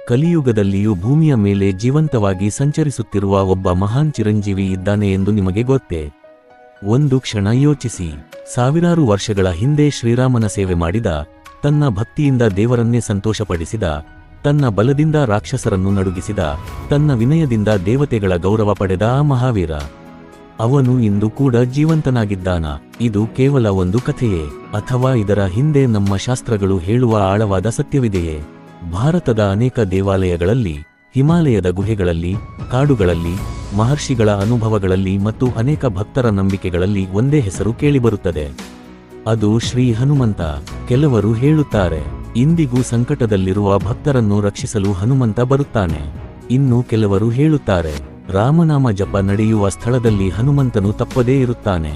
ಕಲಿಯುಗದಲ್ಲಿಯೂ ಭೂಮಿಯ ಮೇಲೆ ಜೀವಂತವಾಗಿ ಸಂಚರಿಸುತ್ತಿರುವ ಒಬ್ಬ ಮಹಾನ್ ಚಿರಂಜೀವಿ ಇದ್ದಾನೆ ಎಂದು ನಿಮಗೆ ಗೊತ್ತೇ? ಒಂದು ಕ್ಷಣ ಯೋಚಿಸಿ. ಸಾವಿರಾರು ವರ್ಷಗಳ ಹಿಂದೆ ಶ್ರೀರಾಮನ ಸೇವೆ ಮಾಡಿದ, ತನ್ನ ಭಕ್ತಿಯಿಂದ ದೇವರನ್ನೇ ಸಂತೋಷಪಡಿಸಿದ, ತನ್ನ ಬಲದಿಂದ ರಾಕ್ಷಸರನ್ನು ನಡುಗಿಸಿದ, ತನ್ನ ವಿನಯದಿಂದ ದೇವತೆಗಳ ಗೌರವ ಪಡೆದ ಆ ಮಹಾವೀರ. ಅವನು ಇಂದು ಕೂಡ ಜೀವಂತನಾಗಿದ್ದಾನ? ಇದು ಕೇವಲ ಒಂದು ಕಥೆಯೇ, ಅಥವಾ ಇದರ ಹಿಂದೆ ನಮ್ಮ ಶಾಸ್ತ್ರಗಳು ಹೇಳುವ ಆಳವಾದ ಸತ್ಯವಿದೆಯೇ? ಭಾರತದ ಅನೇಕ ದೇವಾಲಯಗಳಲ್ಲಿ, ಹಿಮಾಲಯದ ಗುಹೆಗಳಲ್ಲಿ, ಕಾಡುಗಳಲ್ಲಿ, ಮಹರ್ಷಿಗಳ ಅನುಭವಗಳಲ್ಲಿ ಮತ್ತು ಅನೇಕ ಭಕ್ತರ ನಂಬಿಕೆಗಳಲ್ಲಿ ಒಂದೇ ಹೆಸರು ಕೇಳಿಬರುತ್ತದೆ. ಅದು ಶ್ರೀ ಹನುಮಂತ. ಕೆಲವರು ಹೇಳುತ್ತಾರೆ, ಇಂದಿಗೂ ಸಂಕಟದಲ್ಲಿರುವ ಭಕ್ತರನ್ನು ರಕ್ಷಿಸಲು ಹನುಮಂತ ಬರುತ್ತಾನೆ. ಇನ್ನು ಕೆಲವರು ಹೇಳುತ್ತಾರೆ, ರಾಮನಾಮ ಜಪ ನಡೆಯುವ ಸ್ಥಳದಲ್ಲಿ ಹನುಮಂತನು ತಪ್ಪದೇ ಇರುತ್ತಾನೆ.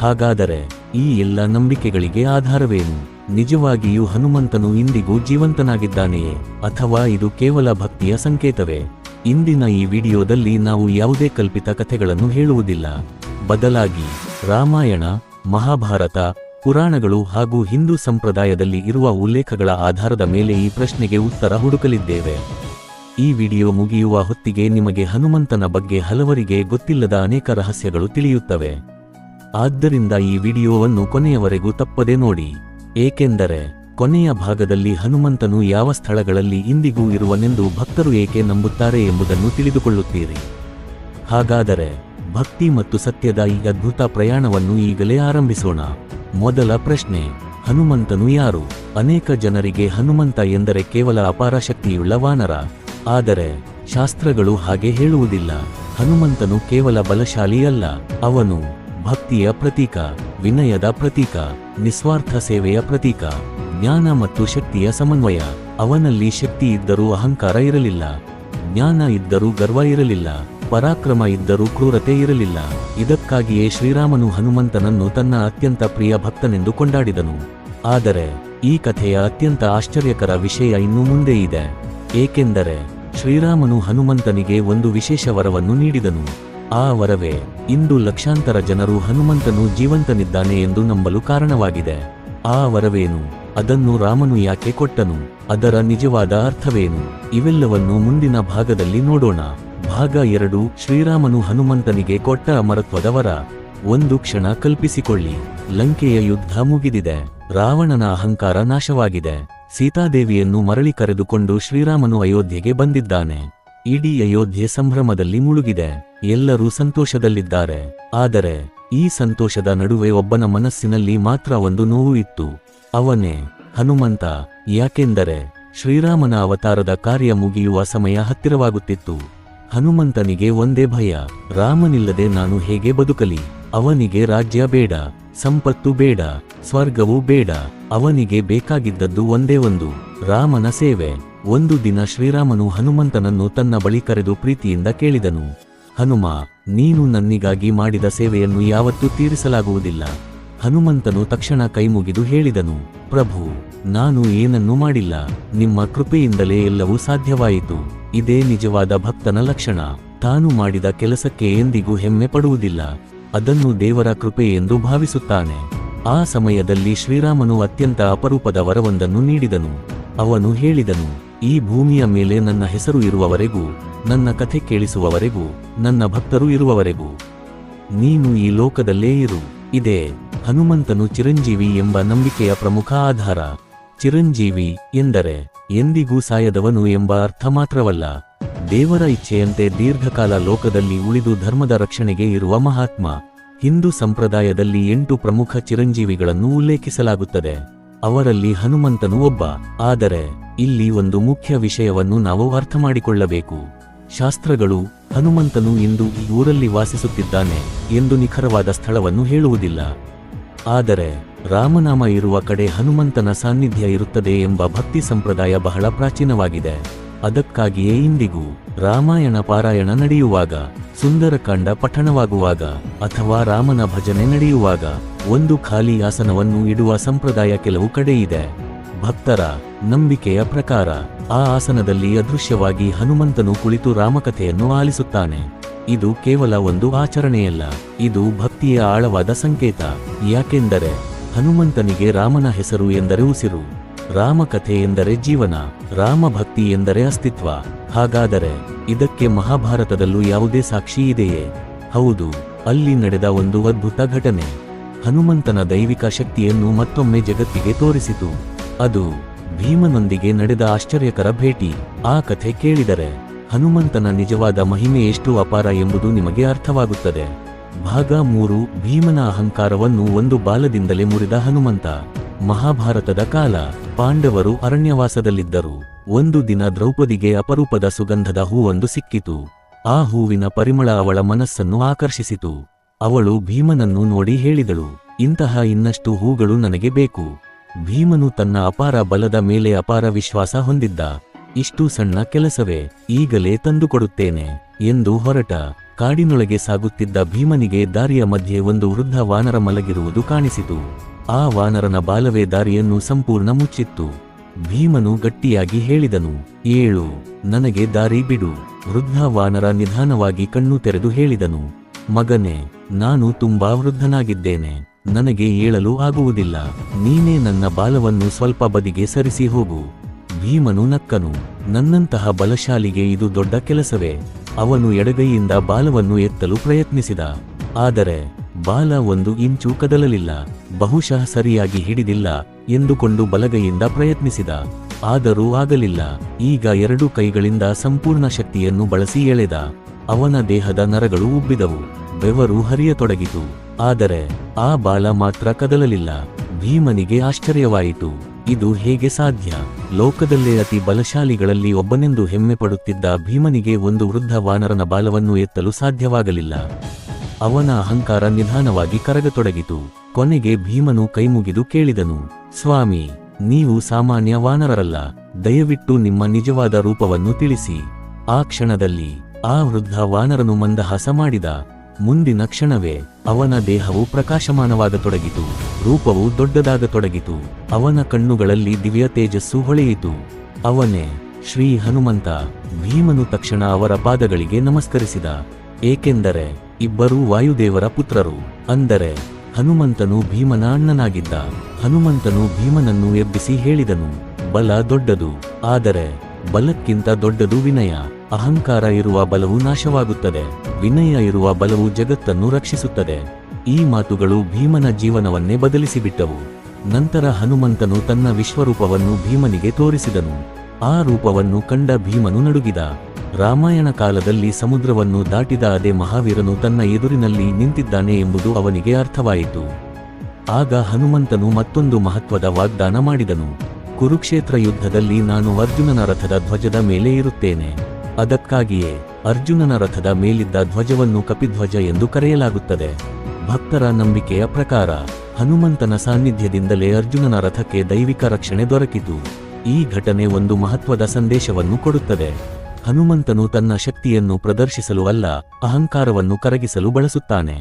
ಹಾಗಾದರೆ ಈ ಎಲ್ಲ ನಂಬಿಕೆಗಳಿಗೆ ಆಧಾರವೇನು? ನಿಜವಾಗಿಯೂ ಹನುಮಂತನು ಇಂದಿಗೂ ಜೀವಂತನಾಗಿದ್ದಾನೆಯೇ, ಅಥವಾ ಇದು ಕೇವಲ ಭಕ್ತಿಯ ಸಂಕೇತವೇ? ಇಂದಿನ ಈ ವಿಡಿಯೋದಲ್ಲಿ ನಾವು ಯಾವುದೇ ಕಲ್ಪಿತ ಕಥೆಗಳನ್ನು ಹೇಳುವುದಿಲ್ಲ. ಬದಲಾಗಿ ರಾಮಾಯಣ, ಮಹಾಭಾರತ, ಪುರಾಣಗಳು ಹಾಗೂ ಹಿಂದೂ ಸಂಪ್ರದಾಯದಲ್ಲಿ ಇರುವ ಉಲ್ಲೇಖಗಳ ಆಧಾರದ ಮೇಲೆ ಈ ಪ್ರಶ್ನೆಗೆ ಉತ್ತರ ಹುಡುಕಲಿದ್ದೇವೆ. ಈ ವಿಡಿಯೋ ಮುಗಿಯುವ ಹೊತ್ತಿಗೆ ನಿಮಗೆ ಹನುಮಂತನ ಬಗ್ಗೆ ಹಲವರಿಗೆ ಗೊತ್ತಿಲ್ಲದ ಅನೇಕ ರಹಸ್ಯಗಳು ತಿಳಿಯುತ್ತವೆ. ಆದ್ದರಿಂದ ಈ ವಿಡಿಯೋವನ್ನು ಕೊನೆಯವರೆಗೂ ತಪ್ಪದೆ ನೋಡಿ, ಏಕೆಂದರೆ ಕೊನೆಯ ಭಾಗದಲ್ಲಿ ಹನುಮಂತನು ಯಾವ ಸ್ಥಳಗಳಲ್ಲಿ ಇಂದಿಗೂ ಇರುವನೆಂದು ಭಕ್ತರು ಏಕೆ ನಂಬುತ್ತಾರೆ ಎಂಬುದನ್ನು ತಿಳಿದುಕೊಳ್ಳುತ್ತೀರಿ. ಹಾಗಾದರೆ ಭಕ್ತಿ ಮತ್ತು ಸತ್ಯದ ಈ ಅದ್ಭುತ ಪ್ರಯಾಣವನ್ನು ಈಗಲೇ ಆರಂಭಿಸೋಣ. ಮೊದಲ ಪ್ರಶ್ನೆ, ಹನುಮಂತನು ಯಾರು? ಅನೇಕ ಜನರಿಗೆ ಹನುಮಂತ ಎಂದರೆ ಕೇವಲ ಅಪಾರ ಶಕ್ತಿಯುಳ್ಳ ವಾನರ. ಆದರೆ ಶಾಸ್ತ್ರಗಳು ಹಾಗೆ ಹೇಳುವುದಿಲ್ಲ. ಹನುಮಂತನು ಕೇವಲ ಬಲಶಾಲಿ ಅಲ್ಲ, ಅವನು ಭಕ್ತಿಯ ಪ್ರತೀಕ, ವಿನಯದ ಪ್ರತೀಕ, ನಿಸ್ವಾರ್ಥ ಸೇವೆಯ ಪ್ರತೀಕ, ಜ್ಞಾನ ಮತ್ತು ಶಕ್ತಿಯ ಸಮನ್ವಯ. ಅವನಲ್ಲಿ ಶಕ್ತಿ ಇದ್ದರೂ ಅಹಂಕಾರ ಇರಲಿಲ್ಲ, ಜ್ಞಾನ ಇದ್ದರೂ ಗರ್ವ ಇರಲಿಲ್ಲ, ಪರಾಕ್ರಮ ಇದ್ದರೂ ಕ್ರೂರತೆ ಇರಲಿಲ್ಲ. ಇದಕ್ಕಾಗಿಯೇ ಶ್ರೀರಾಮನು ಹನುಮಂತನನ್ನು ತನ್ನ ಅತ್ಯಂತ ಪ್ರಿಯ ಭಕ್ತನೆಂದು ಕೊಂಡಾಡಿದನು. ಆದರೆ ಈ ಕಥೆಯ ಅತ್ಯಂತ ಆಶ್ಚರ್ಯಕರ ವಿಷಯ ಇನ್ನೂ ಮುಂದೆ ಇದೆ. ಏಕೆಂದರೆ ಶ್ರೀರಾಮನು ಹನುಮಂತನಿಗೆ ಒಂದು ವಿಶೇಷ ವರವನ್ನು ನೀಡಿದನು. ಆ ವರವೇ ಇಂದು ಲಕ್ಷಾಂತರ ಜನರು ಹನುಮಂತನು ಜೀವಂತನಿದ್ದಾನೆ ಎಂದು ನಂಬಲು ಕಾರಣವಾಗಿದೆ. ಆ ವರವೇನು? ಅದನ್ನು ರಾಮನು ಯಾಕೆ ಕೊಟ್ಟನು? ಅದರ ನಿಜವಾದ ಅರ್ಥವೇನು? ಇವೆಲ್ಲವನ್ನು ಮುಂದಿನ ಭಾಗದಲ್ಲಿ ನೋಡೋಣ. ಭಾಗ 2, ಶ್ರೀರಾಮನು ಹನುಮಂತನಿಗೆ ಕೊಟ್ಟ ಅಮರತ್ವದ ವರ. ಒಂದು ಕ್ಷಣ ಕಲ್ಪಿಸಿಕೊಳ್ಳಿ, ಲಂಕೆಯ ಯುದ್ಧ ಮುಗಿದಿದೆ, ರಾವಣನ ಅಹಂಕಾರ ನಾಶವಾಗಿದೆ, ಸೀತಾದೇವಿಯನ್ನು ಮರಳಿ ಕರೆದುಕೊಂಡು ಶ್ರೀರಾಮನು ಅಯೋಧ್ಯೆಗೆ ಬಂದಿದ್ದಾನೆ. ಇಡೀ ಅಯೋಧ್ಯೆ ಸಂಭ್ರಮದಲ್ಲಿ ಮುಳುಗಿದೆ, ಎಲ್ಲರೂ ಸಂತೋಷದಲ್ಲಿದ್ದಾರೆ. ಆದರೆ ಈ ಸಂತೋಷದ ನಡುವೆ ಒಬ್ಬನ ಮನಸ್ಸಿನಲ್ಲಿ ಮಾತ್ರ ಒಂದು ನೋವು ಇತ್ತು. ಅವನೇ ಹನುಮಂತ. ಯಾಕೆಂದರೆ ಶ್ರೀರಾಮನ ಅವತಾರದ ಕಾರ್ಯ ಮುಗಿಯುವ ಸಮಯ ಹತ್ತಿರವಾಗುತ್ತಿತ್ತು. ಹನುಮಂತನಿಗೆ ಒಂದೇ ಭಯ, ರಾಮನಿಲ್ಲದೆ ನಾನು ಹೇಗೆ ಬದುಕಲಿ? ಅವನಿಗೆ ರಾಜ್ಯ ಬೇಡ, ಸಂಪತ್ತು ಬೇಡ, ಸ್ವರ್ಗವೂ ಬೇಡ. ಅವನಿಗೆ ಬೇಕಾಗಿದ್ದದ್ದು ಒಂದೇ ಒಂದು, ರಾಮನ ಸೇವೆ. ಒಂದು ದಿನ ಶ್ರೀರಾಮನು ಹನುಮಂತನನ್ನು ತನ್ನ ಬಳಿ ಕರೆದು ಪ್ರೀತಿಯಿಂದ ಕೇಳಿದನು, ಹನುಮ, ನೀನು ನನ್ನಿಗಾಗಿ ಮಾಡಿದ ಸೇವೆಯನ್ನು ಯಾವತ್ತೂ ತೀರಿಸಲಾಗುವುದಿಲ್ಲ. ಹನುಮಂತನು ತಕ್ಷಣ ಕೈಮುಗಿದು ಹೇಳಿದನು, ಪ್ರಭು, ನಾನು ಏನನ್ನೂ ಮಾಡಿಲ್ಲ, ನಿಮ್ಮ ಕೃಪೆಯಿಂದಲೇ ಎಲ್ಲವೂ ಸಾಧ್ಯವಾಯಿತು. ಇದೇ ನಿಜವಾದ ಭಕ್ತನ ಲಕ್ಷಣ. ತಾನು ಮಾಡಿದ ಕೆಲಸಕ್ಕೆ ಎಂದಿಗೂ ಹೆಮ್ಮೆ ಪಡುವುದಿಲ್ಲ, ಅದನ್ನು ದೇವರ ಕೃಪೆ ಎಂದು ಭಾವಿಸುತ್ತಾನೆ. ಆ ಸಮಯದಲ್ಲಿ ಶ್ರೀರಾಮನು ಅತ್ಯಂತ ಅಪರೂಪದ ವರವೊಂದನ್ನು ನೀಡಿದನು. ಅವನು ಹೇಳಿದನು, ಈ ಭೂಮಿಯ ಮೇಲೆ ನನ್ನ ಹೆಸರು ಇರುವವರೆಗೂ, ನನ್ನ ಕಥೆ ಕೇಳಿಸುವವರೆಗೂ, ನನ್ನ ಭಕ್ತರು ಇರುವವರೆಗೂ ನೀನು ಈ ಲೋಕದಲ್ಲೇ ಇರು. ಇದೇ ಹನುಮಂತನು ಚಿರಂಜೀವಿ ಎಂಬ ನಂಬಿಕೆಯ ಪ್ರಮುಖ ಆಧಾರ. ಚಿರಂಜೀವಿ ಎಂದರೆ ಎಂದಿಗೂ ಸಾಯದವನು ಎಂಬ ಅರ್ಥ ಮಾತ್ರವಲ್ಲ, ದೇವರ ಇಚ್ಛೆಯಂತೆ ದೀರ್ಘಕಾಲ ಲೋಕದಲ್ಲಿ ಉಳಿದು ಧರ್ಮದ ರಕ್ಷಣೆಗೆ ಇರುವ ಮಹಾತ್ಮ. ಹಿಂದೂ ಸಂಪ್ರದಾಯದಲ್ಲಿ 8 ಪ್ರಮುಖ ಚಿರಂಜೀವಿಗಳನ್ನು ಉಲ್ಲೇಖಿಸಲಾಗುತ್ತದೆ. ಅವರಲ್ಲಿ ಹನುಮಂತನು ಒಬ್ಬ. ಆದರೆ ಇಲ್ಲಿ ಒಂದು ಮುಖ್ಯ ವಿಷಯವನ್ನು ನಾವು ಅರ್ಥಮಾಡಿಕೊಳ್ಳಬೇಕು. ಶಾಸ್ತ್ರಗಳು ಹನುಮಂತನು ಇಂದು ಈ ಊರಲ್ಲಿ ವಾಸಿಸುತ್ತಿದ್ದಾನೆ ಎಂದು ನಿಖರವಾದ ಸ್ಥಳವನ್ನು ಹೇಳುವುದಿಲ್ಲ. ಆದರೆ ರಾಮನಾಮ ಇರುವ ಕಡೆ ಹನುಮಂತನ ಸಾನ್ನಿಧ್ಯ ಇರುತ್ತದೆ ಎಂಬ ಭಕ್ತಿ ಸಂಪ್ರದಾಯ ಬಹಳ ಪ್ರಾಚೀನವಾಗಿದೆ. ಅದಕ್ಕಾಗಿಯೇ ಇಂದಿಗೂ ರಾಮಾಯಣ ಪಾರಾಯಣ ನಡೆಯುವಾಗ, ಸುಂದರಕಾಂಡ ಪಠಣವಾಗುವಾಗ ಅಥವಾ ರಾಮನ ಭಜನೆ ನಡೆಯುವಾಗ ಒಂದು ಖಾಲಿ ಆಸನವನ್ನು ಇಡುವ ಸಂಪ್ರದಾಯ ಕೆಲವು ಕಡೆ ಇದೆ. ಭಕ್ತರ ನಂಬಿಕೆಯ ಪ್ರಕಾರ ಆ ಆಸನದಲ್ಲಿ ಅದೃಶ್ಯವಾಗಿ ಹನುಮಂತನು ಕುಳಿತು ರಾಮಕಥೆಯನ್ನು ಆಲಿಸುತ್ತಾನೆ. ಇದು ಕೇವಲ ಒಂದು ಆಚರಣೆಯಲ್ಲ, ಇದು ಭಕ್ತಿಯ ಆಳವಾದ ಸಂಕೇತ. ಯಾಕೆಂದರೆ ಹನುಮಂತನಿಗೆ ರಾಮನ ಹೆಸರು ಎಂದರೆ ಉಸಿರು. ರಾಮಕಥೆ ಎಂದರೆ ಜೀವನ, ರಾಮಭಕ್ತಿ ಎಂದರೆ ಅಸ್ತಿತ್ವ. ಹಾಗಾದರೆ ಇದಕ್ಕೆ ಮಹಾಭಾರತದಲ್ಲೂ ಯಾವುದೇ ಸಾಕ್ಷಿ ಇದೆಯೇ? ಹೌದು, ಅಲ್ಲಿ ನಡೆದ ಒಂದು ಅದ್ಭುತ ಘಟನೆ ಹನುಮಂತನ ದೈವಿಕ ಶಕ್ತಿಯನ್ನು ಮತ್ತೊಮ್ಮೆ ಜಗತ್ತಿಗೆ ತೋರಿಸಿತು. ಅದು ಭೀಮನೊಂದಿಗೆ ನಡೆದ ಆಶ್ಚರ್ಯಕರ ಭೇಟಿ. ಆ ಕಥೆ ಕೇಳಿದರೆ ಹನುಮಂತನ ನಿಜವಾದ ಮಹಿಮೆ ಎಷ್ಟು ಅಪಾರ ಎಂಬುದು ನಿಮಗೆ ಅರ್ಥವಾಗುತ್ತದೆ. ಭಾಗ 3. ಭೀಮನ ಅಹಂಕಾರವನ್ನು ಒಂದು ಬಾಲದಿಂದಲೇ ಮುರಿದ ಹನುಮಂತ. ಮಹಾಭಾರತದ ಕಾಲ. ಪಾಂಡವರು ಅರಣ್ಯವಾಸದಲ್ಲಿದ್ದರು. ಒಂದು ದಿನ ದ್ರೌಪದಿಗೆ ಅಪರೂಪದ ಸುಗಂಧದ ಹೂವೊಂದು ಸಿಕ್ಕಿತು. ಆ ಹೂವಿನ ಪರಿಮಳ ಅವಳ ಮನಸ್ಸನ್ನು ಆಕರ್ಷಿಸಿತು. ಅವಳು ಭೀಮನನ್ನು ನೋಡಿ ಹೇಳಿದಳು, ಇಂತಹ ಇನ್ನಷ್ಟು ಹೂಗಳು ನನಗೆ ಬೇಕು. ಭೀಮನು ತನ್ನ ಅಪಾರ ಬಲದ ಮೇಲೆ ಅಪಾರ ವಿಶ್ವಾಸ ಹೊಂದಿದ್ದ. ಇಷ್ಟು ಸಣ್ಣ ಕೆಲಸವೇ, ಈಗಲೇ ತಂದುಕೊಡುತ್ತೇನೆ ಎಂದು ಹೊರಟ. ಕಾಡಿನೊಳಗೆ ಸಾಗುತ್ತಿದ್ದ ಭೀಮನಿಗೆ ದಾರಿಯ ಮಧ್ಯೆ ಒಂದು ವೃದ್ಧ ವಾನರ ಮಲಗಿರುವುದು ಕಾಣಿಸಿತು. ಆ ವಾನರನ ಬಾಲವೇ ದಾರಿಯನ್ನು ಸಂಪೂರ್ಣ ಮುಚ್ಚಿತ್ತು. ಭೀಮನು ಗಟ್ಟಿಯಾಗಿ ಹೇಳಿದನು, ಏಳು, ನನಗೆ ದಾರಿ ಬಿಡು. ವೃದ್ಧ ವಾನರ ನಿಧಾನವಾಗಿ ಕಣ್ಣು ತೆರೆದು ಹೇಳಿದನು, ಮಗನೇ, ನಾನು ತುಂಬಾ ವೃದ್ಧನಾಗಿದ್ದೇನೆ, ನನಗೆ ಏಳಲು ಆಗುವುದಿಲ್ಲ. ನೀನೇ ನನ್ನ ಬಾಲವನ್ನು ಸ್ವಲ್ಪ ಬದಿಗೆ ಸರಿಸಿ ಹೋಗು. ಭೀಮನು ನಕ್ಕನು, ನನ್ನಂತಹ ಬಲಶಾಲಿಗೆ ಇದು ದೊಡ್ಡ ಕೆಲಸವೇ? ಅವನು ಎಡಗೈಯಿಂದ ಬಾಲವನ್ನು ಎತ್ತಲು ಪ್ರಯತ್ನಿಸಿದ. ಆದರೆ ಬಾಲ ಒಂದು ಇಂಚು ಕದಲಲಿಲ್ಲ. ಬಹುಶಃ ಸರಿಯಾಗಿ ಹಿಡಿದಿಲ್ಲ ಎಂದುಕೊಂಡು ಬಲಗೈಯಿಂದ ಪ್ರಯತ್ನಿಸಿದ. ಆದರೂ ಆಗಲಿಲ್ಲ. ಈಗ ಎರಡು ಕೈಗಳಿಂದ ಸಂಪೂರ್ಣ ಶಕ್ತಿಯನ್ನು ಬಳಸಿ ಎಳೆದ. ಅವನ ದೇಹದ ನರಗಳು ಉಬ್ಬಿದವು, ಬೆವರು ಹರಿಯತೊಡಗಿತು. ಆದರೆ ಆ ಬಾಲ ಮಾತ್ರ ಕದಲಲಿಲ್ಲ. ಭೀಮನಿಗೆ ಆಶ್ಚರ್ಯವಾಯಿತು. ಇದು ಹೇಗೆ ಸಾಧ್ಯ? ಲೋಕದಲ್ಲೇ ಅತಿ ಬಲಶಾಲಿಗಳಲ್ಲಿ ಒಬ್ಬನೆಂದು ಹೆಮ್ಮೆ ಪಡುತ್ತಿದ್ದ ಭೀಮನಿಗೆ ಒಂದು ವೃದ್ಧ ವಾನರನ ಬಾಲವನ್ನು ಎತ್ತಲು ಸಾಧ್ಯವಾಗಲಿಲ್ಲ. ಅವನ ಅಹಂಕಾರ ನಿಧಾನವಾಗಿ ಕರಗತೊಡಗಿತು. ಕೊನೆಗೆ ಭೀಮನು ಕೈಮುಗಿದು ಕೇಳಿದನು, ಸ್ವಾಮಿ, ನೀವು ಸಾಮಾನ್ಯ ವಾನರರಲ್ಲ. ದಯವಿಟ್ಟು ನಿಮ್ಮ ನಿಜವಾದ ರೂಪವನ್ನು ತಿಳಿಸಿ. ಆ ಕ್ಷಣದಲ್ಲಿ ಆ ವೃದ್ಧ ವಾನರನು ಮಂದಹಾಸ ಮಾಡಿದ. ಮುಂದಿನ ಕ್ಷಣವೇ ಅವನ ದೇಹವು ಪ್ರಕಾಶಮಾನವಾಗತೊಡಗಿತು. ರೂಪವು ದೊಡ್ಡದಾಗತೊಡಗಿತು. ಅವನ ಕಣ್ಣುಗಳಲ್ಲಿ ದಿವ್ಯ ತೇಜಸ್ಸು ಹೊಳೆಯಿತು. ಅವನೇ ಶ್ರೀ ಹನುಮಂತ. ಭೀಮನು ತಕ್ಷಣ ಅವರ ಪಾದಗಳಿಗೆ ನಮಸ್ಕರಿಸಿದ. ಏಕೆಂದರೆ ಇಬ್ಬರೂ ವಾಯುದೇವರ ಪುತ್ರರು. ಅಂದರೆ ಹನುಮಂತನು ಭೀಮನ ಅಣ್ಣನಾಗಿದ್ದ. ಹನುಮಂತನು ಭೀಮನನ್ನು ಎಬ್ಬಿಸಿ ಹೇಳಿದನು, ಬಲ ದೊಡ್ಡದು, ಆದರೆ ಬಲಕ್ಕಿಂತ ದೊಡ್ಡದು ವಿನಯ. ಅಹಂಕಾರ ಇರುವ ಬಲವು ನಾಶವಾಗುತ್ತದೆ, ವಿನಯ ಇರುವ ಬಲವು ಜಗತ್ತನ್ನು ರಕ್ಷಿಸುತ್ತದೆ. ಈ ಮಾತುಗಳು ಭೀಮನ ಜೀವನವನ್ನೇ ಬದಲಿಸಿಬಿಟ್ಟವು. ನಂತರ ಹನುಮಂತನು ತನ್ನ ವಿಶ್ವರೂಪವನ್ನು ಭೀಮನಿಗೆ ತೋರಿಸಿದನು. ಆ ರೂಪವನ್ನು ಕಂಡ ಭೀಮನು ನಡುಗಿದ. ರಾಮಾಯಣ ಕಾಲದಲ್ಲಿ ಸಮುದ್ರವನ್ನು ದಾಟಿದ ಅದೇ ಮಹಾವೀರನು ತನ್ನ ಎದುರಿನಲ್ಲಿ ನಿಂತಿದ್ದಾನೆ ಎಂಬುದು ಅವನಿಗೆ ಅರ್ಥವಾಯಿತು. ಆಗ ಹನುಮಂತನು ಮತ್ತೊಂದು ಮಹತ್ವದ ವಾಗ್ದಾನ ಮಾಡಿದನು, ಕುರುಕ್ಷೇತ್ರ ಯುದ್ಧದಲ್ಲಿ ನಾನು ಅರ್ಜುನನ ರಥದ ಧ್ವಜದ ಮೇಲೆ ಇರುತ್ತೇನೆ. ಅದಕ್ಕಾಗಿಯೇ ಅರ್ಜುನನ ರಥದ ಮೇಲಿದ್ದ ಧ್ವಜವನ್ನು ಕಪಿಧ್ವಜ ಎಂದು ಕರೆಯಲಾಗುತ್ತದೆ. ಭಕ್ತರ ನಂಬಿಕೆಯ ಪ್ರಕಾರ ಹನುಮಂತನ ಸಾನ್ನಿಧ್ಯದಿಂದಲೇ ಅರ್ಜುನನ ರಥಕ್ಕೆ ದೈವಿಕ ರಕ್ಷಣೆ ದೊರಕಿತು. ಈ ಘಟನೆ ಒಂದು ಮಹತ್ವದ ಸಂದೇಶವನ್ನು ಕೊಡುತ್ತದೆ. ಹನುಮಂತನು ತನ್ನ ಶಕ್ತಿಯನ್ನು ಪ್ರದರ್ಶಿಸಲು ಅಲ್ಲ, ಅಹಂಕಾರವನ್ನು ಕರಗಿಸಲು ಬಳಸುತ್ತಾನೆ.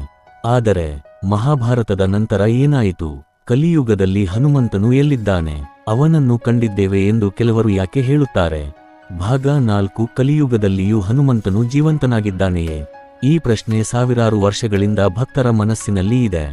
ಆದರೆ ಮಹಾಭಾರತದ ನಂತರ ಏನಾಯಿತು? ಕಲಿಯುಗದಲ್ಲಿ ಹನುಮಂತನು ಎಲ್ಲಿದ್ದಾನೆ? ಅವನನ್ನು ಕಂಡಿದ್ದೇವೆ ಎಂದು ಕೆಲವರು ಯಾಕೆ ಹೇಳುತ್ತಾರೆ? ಭಾಗ 4. ಕಲಿಯುಗದಲ್ಲಿಯೂ ಹನುಮಂತನು ಜೀವಂತನಾಗಿದ್ದಾನೆಯೇ? ಈ ಪ್ರಶ್ನೆ ಸಾವಿರಾರು ವರ್ಷಗಳಿಂದ ಭಕ್ತರ ಮನಸ್ಸಿನಲ್ಲಿ ಇದೆ.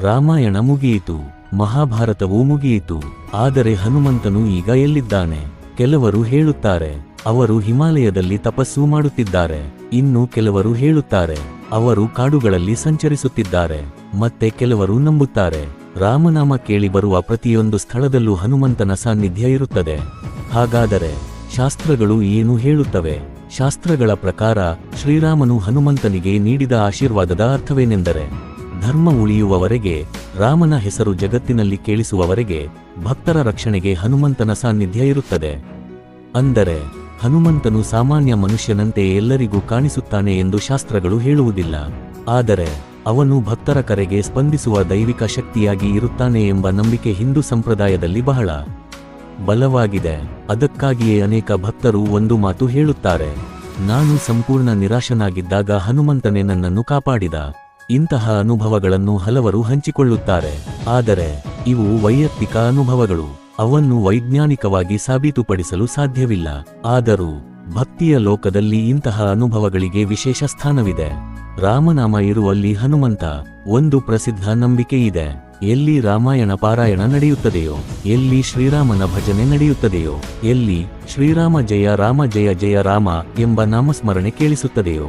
ರಾಮಾಯಣ ಮುಗಿಯಿತು, ಮಹಾಭಾರತವೂ ಮುಗಿಯಿತು, ಆದರೆ ಹನುಮಂತನು ಈಗ ಎಲ್ಲಿದ್ದಾನೆ? ಕೆಲವರು ಹೇಳುತ್ತಾರೆ ಅವರು ಹಿಮಾಲಯದಲ್ಲಿ ತಪಸ್ಸು ಮಾಡುತ್ತಿದ್ದಾರೆ. ಇನ್ನು ಕೆಲವರು ಹೇಳುತ್ತಾರೆ ಅವರು ಕಾಡುಗಳಲ್ಲಿ ಸಂಚರಿಸುತ್ತಿದ್ದಾರೆ. ಮತ್ತೆ ಕೆಲವರು ನಂಬುತ್ತಾರೆ ರಾಮನಾಮ ಕೇಳಿ ಬರುವ ಪ್ರತಿಯೊಂದು ಸ್ಥಳದಲ್ಲೂ ಹನುಮಂತನ ಸಾನ್ನಿಧ್ಯ ಇರುತ್ತದೆ. ಹಾಗಾದರೆ ಶಾಸ್ತ್ರಗಳು ಏನು ಹೇಳುತ್ತವೆ? ಶಾಸ್ತ್ರಗಳ ಪ್ರಕಾರ ಶ್ರೀರಾಮನು ಹನುಮಂತನಿಗೆ ನೀಡಿದ ಆಶೀರ್ವಾದದ ಅರ್ಥವೇನೆಂದರೆ, ಧರ್ಮ ಉಳಿಯುವವರೆಗೆ, ರಾಮನ ಹೆಸರು ಜಗತ್ತಿನಲ್ಲಿ ಕೇಳಿಸುವವರೆಗೆ ಭಕ್ತರ ರಕ್ಷಣೆಗೆ ಹನುಮಂತನ ಸಾನ್ನಿಧ್ಯ ಇರುತ್ತದೆ. ಅಂದರೆ ಹನುಮಂತನು ಸಾಮಾನ್ಯ ಮನುಷ್ಯನಂತೆ ಎಲ್ಲರಿಗೂ ಕಾಣಿಸುತ್ತಾನೆ ಎಂದು ಶಾಸ್ತ್ರಗಳು ಹೇಳುವುದಿಲ್ಲ. ಆದರೆ ಅವನು ಭಕ್ತರ ಕರೆಗೆ ಸ್ಪಂದಿಸುವ ದೈವಿಕ ಶಕ್ತಿಯಾಗಿ ಇರುತ್ತಾನೆ ಎಂಬ ನಂಬಿಕೆ ಹಿಂದೂ ಸಂಪ್ರದಾಯದಲ್ಲಿ ಬಹಳ ಬಲವಾಗಿದೆ. ಅದಕ್ಕಾಗಿಯೇ ಅನೇಕ ಭಕ್ತರು ಒಂದು ಮಾತು ಹೇಳುತ್ತಾರೆ, ನಾನು ಸಂಪೂರ್ಣ ನಿರಾಶನಾಗಿದ್ದಾಗ ಹನುಮಂತನೇ ನನ್ನನ್ನು ಕಾಪಾಡಿದ. ಇಂತಹ ಅನುಭವಗಳನ್ನು ಹಲವರು ಹಂಚಿಕೊಳ್ಳುತ್ತಾರೆ. ಆದರೆ ಇವು ವೈಯಕ್ತಿಕ ಅನುಭವಗಳು. ಅವನ್ನು ವೈಜ್ಞಾನಿಕವಾಗಿ ಸಾಬೀತುಪಡಿಸಲು ಸಾಧ್ಯವಿಲ್ಲ. ಆದರೂ ಭಕ್ತಿಯ ಲೋಕದಲ್ಲಿ ಇಂತಹ ಅನುಭವಗಳಿಗೆ ವಿಶೇಷ ಸ್ಥಾನವಿದೆ. ರಾಮನಾಮ ಇರುವಲ್ಲಿ ಹನುಮಂತ ಒಂದು ಪ್ರಸಿದ್ಧ ನಂಬಿಕೆ ಇದೆ. ಎಲ್ಲಿ ರಾಮಾಯಣ ಪಾರಾಯಣ ನಡೆಯುತ್ತದೆಯೋ, ಎಲ್ಲಿ ಶ್ರೀರಾಮನ ಭಜನೆ ನಡೆಯುತ್ತದೆಯೋ, ಎಲ್ಲಿ ಶ್ರೀರಾಮ ಜಯ ರಾಮ ಜಯ ಜಯ ರಾಮ ಎಂಬ ನಾಮಸ್ಮರಣೆ ಕೇಳಿಸುತ್ತದೆಯೋ,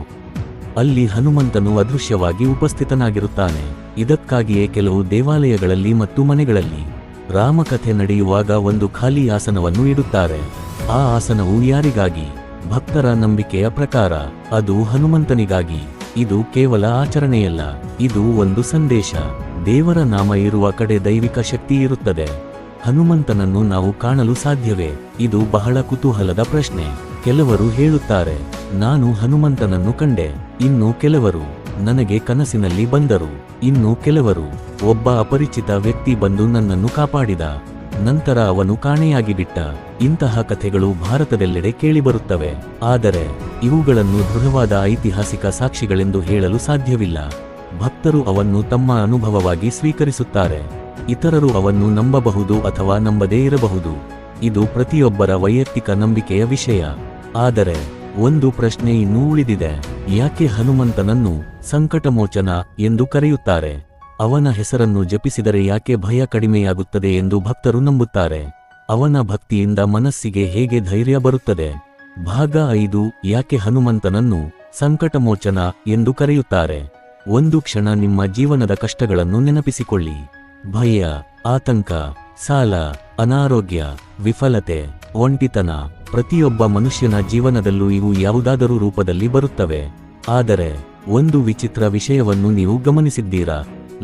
ಅಲ್ಲಿ ಹನುಮಂತನು ಅದೃಶ್ಯವಾಗಿ ಉಪಸ್ಥಿತನಾಗಿರುತ್ತಾನೆ. ಇದಕ್ಕಾಗಿಯೇ ಕೆಲವು ದೇವಾಲಯಗಳಲ್ಲಿ ಮತ್ತು ಮನೆಗಳಲ್ಲಿ ರಾಮಕಥೆ ನಡೆಯುವಾಗ ಒಂದು ಖಾಲಿ ಆಸನವನ್ನು ಇಡುತ್ತಾರೆ. ಆ ಆಸನವು ಯಾರಿಗಾಗಿ? ಭಕ್ತರ ನಂಬಿಕೆಯ ಪ್ರಕಾರ ಅದು ಹನುಮಂತನಿಗಾಗಿ. ಇದು ಕೇವಲ ಆಚರಣೆಯಲ್ಲ, ಇದು ಒಂದು ಸಂದೇಶ. ದೇವರ ನಾಮ ಇರುವ ಕಡೆ ದೈವಿಕ ಶಕ್ತಿ ಇರುತ್ತದೆ. ಹನುಮಂತನನ್ನು ನಾವು ಕಾಣಲು ಸಾಧ್ಯವೇ? ಇದು ಬಹಳ ಕುತೂಹಲದ ಪ್ರಶ್ನೆ. ಕೆಲವರು ಹೇಳುತ್ತಾರೆ, ನಾನು ಹನುಮಂತನನ್ನು ಕಂಡೆ. ಇನ್ನು ಕೆಲವರು, ನನಗೆ ಕನಸಿನಲ್ಲಿ ಬಂದರು. ಇನ್ನು ಕೆಲವರು, ಒಬ್ಬ ಅಪರಿಚಿತ ವ್ಯಕ್ತಿ ಬಂದು ನನ್ನನ್ನು ಕಾಪಾಡಿದ, ನಂತರ ಅವನು ಕಾಣೆಯಾಗಿಬಿಟ್ಟ. ಇಂತಹ ಕಥೆಗಳು ಭಾರತದೆಲ್ಲೆಡೆ ಕೇಳಿಬರುತ್ತವೆ. ಆದರೆ ಇವುಗಳನ್ನು ದೃಢವಾದ ಐತಿಹಾಸಿಕ ಸಾಕ್ಷಿಗಳೆಂದು ಹೇಳಲು ಸಾಧ್ಯವಿಲ್ಲ. ಭಕ್ತರು ಅವನ್ನು ತಮ್ಮ ಅನುಭವವಾಗಿ ಸ್ವೀಕರಿಸುತ್ತಾರೆ. ಇತರರು ಅವನ್ನು ನಂಬಬಹುದು ಅಥವಾ ನಂಬದೇ ಇರಬಹುದು. ಇದು ಪ್ರತಿಯೊಬ್ಬರ ವೈಯಕ್ತಿಕ ನಂಬಿಕೆಯ ವಿಷಯ. ಆದರೆ ಒಂದು ಪ್ರಶ್ನೆ ಇನ್ನೂ ಉಳಿದಿದೆ. ಯಾಕೆ ಹನುಮಂತನನ್ನು ಸಂಕಟಮೋಚನ ಎಂದು ಕರೆಯುತ್ತಾರೆ? ಅವನ ಹೆಸರನ್ನು ಜಪಿಸಿದರೆ ಯಾಕೆ ಭಯ ಕಡಿಮೆಯಾಗುತ್ತದೆ ಎಂದು ಭಕ್ತರು ನಂಬುತ್ತಾರೆ? ಅವನ ಭಕ್ತಿಯಿಂದ ಮನಸ್ಸಿಗೆ ಹೇಗೆ ಧೈರ್ಯ ಬರುತ್ತದೆ? ಭಾಗ 5. ಯಾಕೆ ಹನುಮಂತನನ್ನು ಸಂಕಟಮೋಚನ ಎಂದು ಕರೆಯುತ್ತಾರೆ? ಒಂದು ಕ್ಷಣ ನಿಮ್ಮ ಜೀವನದ ಕಷ್ಟಗಳನ್ನು ನೆನಪಿಸಿಕೊಳ್ಳಿ. ಭಯ, ಆತಂಕ, ಸಾಲ, ಅನಾರೋಗ್ಯ, ವಿಫಲತೆ, ಒಂಟಿತನ. ಪ್ರತಿಯೊಬ್ಬ ಮನುಷ್ಯನ ಜೀವನದಲ್ಲೂ ಇವು ಯಾವುದಾದರೂ ರೂಪದಲ್ಲಿ ಬರುತ್ತವೆ. ಆದರೆ ಒಂದು ವಿಚಿತ್ರ ವಿಷಯವನ್ನು ನೀವು ಗಮನಿಸಿದ್ದೀರಾ?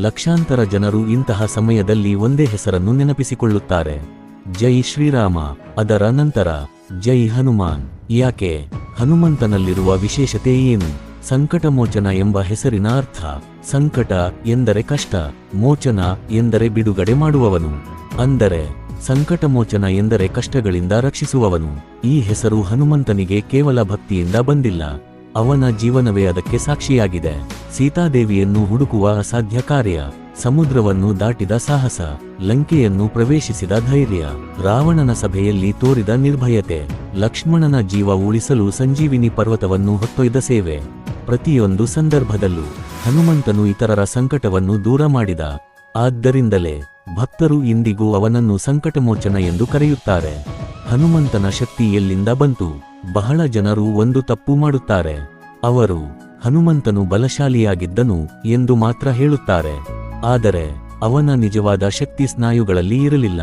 ಲಕ್ಷಾಂತರ ಜನರು ಇಂತಹ ಸಮಯದಲ್ಲಿ ಒಂದೇ ಹೆಸರನ್ನು ನೆನಪಿಸಿಕೊಳ್ಳುತ್ತಾರೆ, ಜೈ ಶ್ರೀರಾಮ. ಅದರ ನಂತರ ಜೈ ಹನುಮಾನ್. ಯಾಕೆ? ಹನುಮಂತನಲ್ಲಿರುವ ವಿಶೇಷತೆ ಏನು? ಸಂಕಟಮೋಚನ ಎಂಬ ಹೆಸರಿನ ಅರ್ಥ ಸಂಕಟ ಎಂದರೆ ಕಷ್ಟ, ಮೋಚನ ಎಂದರೆ ಬಿಡುಗಡೆ ಮಾಡುವವನು. ಅಂದರೆ ಸಂಕಟಮೋಚನ ಎಂದರೆ ಕಷ್ಟಗಳಿಂದ ರಕ್ಷಿಸುವವನು. ಈ ಹೆಸರು ಹನುಮಂತನಿಗೆ ಕೇವಲ ಭಕ್ತಿಯಿಂದ ಬಂದಿಲ್ಲ, ಅವನ ಜೀವನವೇ ಅದಕ್ಕೆ ಸಾಕ್ಷಿಯಾಗಿದೆ. ಸೀತಾದೇವಿಯನ್ನು ಹುಡುಕುವ ಅಸಾಧ್ಯ ಕಾರ್ಯ, ಸಮುದ್ರವನ್ನು ದಾಟಿದ ಸಾಹಸ, ಲಂಕೆಯನ್ನು ಪ್ರವೇಶಿಸಿದ ಧೈರ್ಯ, ರಾವಣನ ಸಭೆಯಲ್ಲಿ ತೋರಿದ ನಿರ್ಭಯತೆ, ಲಕ್ಷ್ಮಣನ ಜೀವ ಉಳಿಸಲು ಸಂಜೀವಿನಿ ಪರ್ವತವನ್ನು ಹೊತ್ತೊಯ್ದ ಸೇವೆ. ಪ್ರತಿಯೊಂದು ಸಂದರ್ಭದಲ್ಲೂ ಹನುಮಂತನು ಇತರರ ಸಂಕಟವನ್ನು ದೂರ ಮಾಡಿದ. ಆದ್ದರಿಂದಲೇ ಭಕ್ತರು ಇಂದಿಗೂ ಅವನನ್ನು ಸಂಕಟಮೋಚನ ಎಂದು ಕರೆಯುತ್ತಾರೆ. ಹನುಮಂತನ ಶಕ್ತಿ ಎಲ್ಲಿಂದ ಬಂತು? ಬಹಳ ಜನರು ಒಂದು ತಪ್ಪು ಮಾಡುತ್ತಾರೆ. ಅವರು ಹನುಮಂತನು ಬಲಶಾಲಿಯಾಗಿದ್ದನು ಎಂದು ಮಾತ್ರ ಹೇಳುತ್ತಾರೆ. ಆದರೆ ಅವನ ನಿಜವಾದ ಶಕ್ತಿ ಸ್ನಾಯುಗಳಲ್ಲಿ ಇರಲಿಲ್ಲ.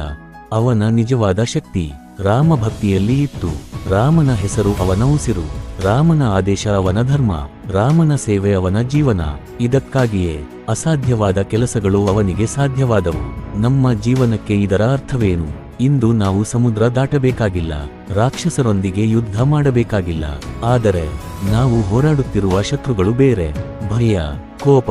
ಅವನ ನಿಜವಾದ ಶಕ್ತಿ ರಾಮಭಕ್ತಿಯಲ್ಲಿ ಇತ್ತು. ರಾಮನ ಹೆಸರು ಅವನ ಉಸಿರು, ರಾಮನ ಆದೇಶ ಅವನ ಧರ್ಮ, ರಾಮನ ಸೇವೆ ಅವನ ಜೀವನ. ಇದಕ್ಕಾಗಿಯೇ ಅಸಾಧ್ಯವಾದ ಕೆಲಸಗಳು ಅವನಿಗೆ ಸಾಧ್ಯವಾದವು. ನಮ್ಮ ಜೀವನಕ್ಕೆ ಇದರ ಅರ್ಥವೇನು? ಇಂದು ನಾವು ಸಮುದ್ರ ದಾಟಬೇಕಾಗಿಲ್ಲ, ರಾಕ್ಷಸರೊಂದಿಗೆ ಯುದ್ಧ ಮಾಡಬೇಕಾಗಿಲ್ಲ. ಆದರೆ ನಾವು ಹೋರಾಡುತ್ತಿರುವ ಶತ್ರುಗಳು ಬೇರೆ. ಭಯ, ಕೋಪ,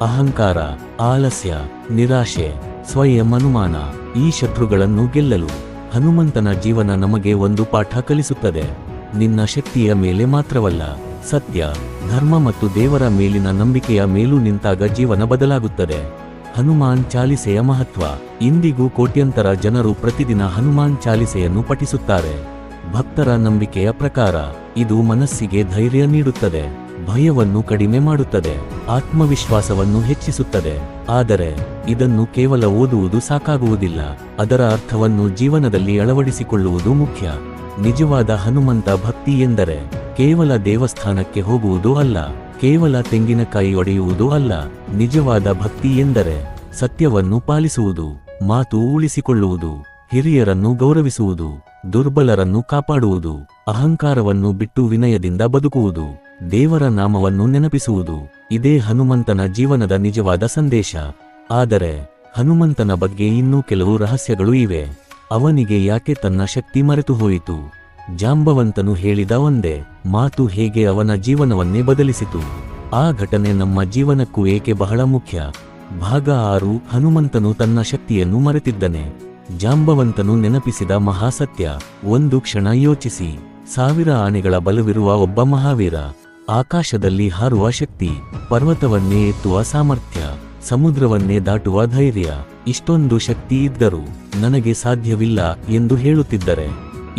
ಅಹಂಕಾರ, ಆಲಸ್ಯ, ನಿರಾಶೆ, ಸ್ವಯಂ ಅನುಮಾನ. ಈ ಶತ್ರುಗಳನ್ನು ಗೆಲ್ಲಲು ಹನುಮಂತನ ಜೀವನ ನಮಗೆ ಒಂದು ಪಾಠ ಕಲಿಸುತ್ತದೆ. ನಿನ್ನ ಶಕ್ತಿಯ ಮೇಲೆ ಮಾತ್ರವಲ್ಲ, ಸತ್ಯ, ಧರ್ಮ ಮತ್ತು ದೇವರ ಮೇಲಿನ ನಂಬಿಕೆಯ ಮೇಲೂ ನಿಂತಾಗ ಜೀವನ ಬದಲಾಗುತ್ತದೆ. ಹನುಮಾನ್ ಚಾಲಿಸೆಯ ಮಹತ್ವ. ಇಂದಿಗೂ ಕೋಟ್ಯಂತರ ಜನರು ಪ್ರತಿದಿನ ಹನುಮಾನ್ ಚಾಲಿಸೆಯನ್ನು ಪಠಿಸುತ್ತಾರೆ. ಭಕ್ತರ ನಂಬಿಕೆಯ ಪ್ರಕಾರ ಇದು ಮನಸ್ಸಿಗೆ ಧೈರ್ಯ ನೀಡುತ್ತದೆ, ಭಯವನ್ನು ಕಡಿಮೆ ಮಾಡುತ್ತದೆ, ಆತ್ಮವಿಶ್ವಾಸವನ್ನು ಹೆಚ್ಚಿಸುತ್ತದೆ. ಆದರೆ ಇದನ್ನು ಕೇವಲ ಓದುವುದು ಸಾಕಾಗುವುದಿಲ್ಲ, ಅದರ ಅರ್ಥವನ್ನು ಜೀವನದಲ್ಲಿ ಅಳವಡಿಸಿಕೊಳ್ಳುವುದು ಮುಖ್ಯ. ನಿಜವಾದ ಹನುಮಂತ ಭಕ್ತಿ ಎಂದರೆ ಕೇವಲ ದೇವಸ್ಥಾನಕ್ಕೆ ಹೋಗುವುದು ಅಲ್ಲ, ಕೇವಲ ತೆಂಗಿನಕಾಯಿ ಒಡೆಯುವುದು ಅಲ್ಲ. ನಿಜವಾದ ಭಕ್ತಿ ಎಂದರೆ ಸತ್ಯವನ್ನು ಪಾಲಿಸುವುದು, ಮಾತು ಉಳಿಸಿಕೊಳ್ಳುವುದು, ಹಿರಿಯರನ್ನು ಗೌರವಿಸುವುದು, ದುರ್ಬಲರನ್ನು ಕಾಪಾಡುವುದು, ಅಹಂಕಾರವನ್ನು ಬಿಟ್ಟು ವಿನಯದಿಂದ ಬದುಕುವುದು, ದೇವರ ನಾಮವನ್ನು ನೆನಪಿಸುವುದು. ಇದೇ ಹನುಮಂತನ ಜೀವನದ ನಿಜವಾದ ಸಂದೇಶ. ಆದರೆ ಹನುಮಂತನ ಬಗ್ಗೆ ಇನ್ನೂ ಕೆಲವು ರಹಸ್ಯಗಳು ಇವೆ. ಅವನಿಗೆ ಯಾಕೆ ತನ್ನ ಶಕ್ತಿ ಮರೆತು ಹೋಯಿತು? ಜಾಂಬವಂತನು ಹೇಳಿದ ಒಂದೇ ಮಾತು ಹೇಗೆ ಅವನ ಜೀವನವನ್ನೇ ಬದಲಿಸಿತು? ಆ ಘಟನೆ ನಮ್ಮ ಜೀವನಕ್ಕೂ ಏಕೆ ಬಹಳ ಮುಖ್ಯ? ಭಾಗ 6. ಹನುಮಂತನು ತನ್ನ ಶಕ್ತಿಯನ್ನು ಮರೆತಿದ್ದನೆ. ಜಾಂಬವಂತನು ನೆನಪಿಸಿದ ಮಹಾಸತ್ಯ. ಒಂದು ಕ್ಷಣ ಯೋಚಿಸಿ. 1000 ಆನೆಗಳ ಬಲವಿರುವ ಒಬ್ಬ ಮಹಾವೀರ, ಆಕಾಶದಲ್ಲಿ ಹಾರುವ ಶಕ್ತಿ, ಪರ್ವತವನ್ನೇ ಎತ್ತುವ ಸಾಮರ್ಥ್ಯ, ಸಮುದ್ರವನ್ನೇ ದಾಟುವ ಧೈರ್ಯ. ಇಷ್ಟೊಂದು ಶಕ್ತಿ ಇದ್ದರೂ ನನಗೆ ಸಾಧ್ಯವಿಲ್ಲ ಎಂದು ಹೇಳುತ್ತಿದ್ದರೆ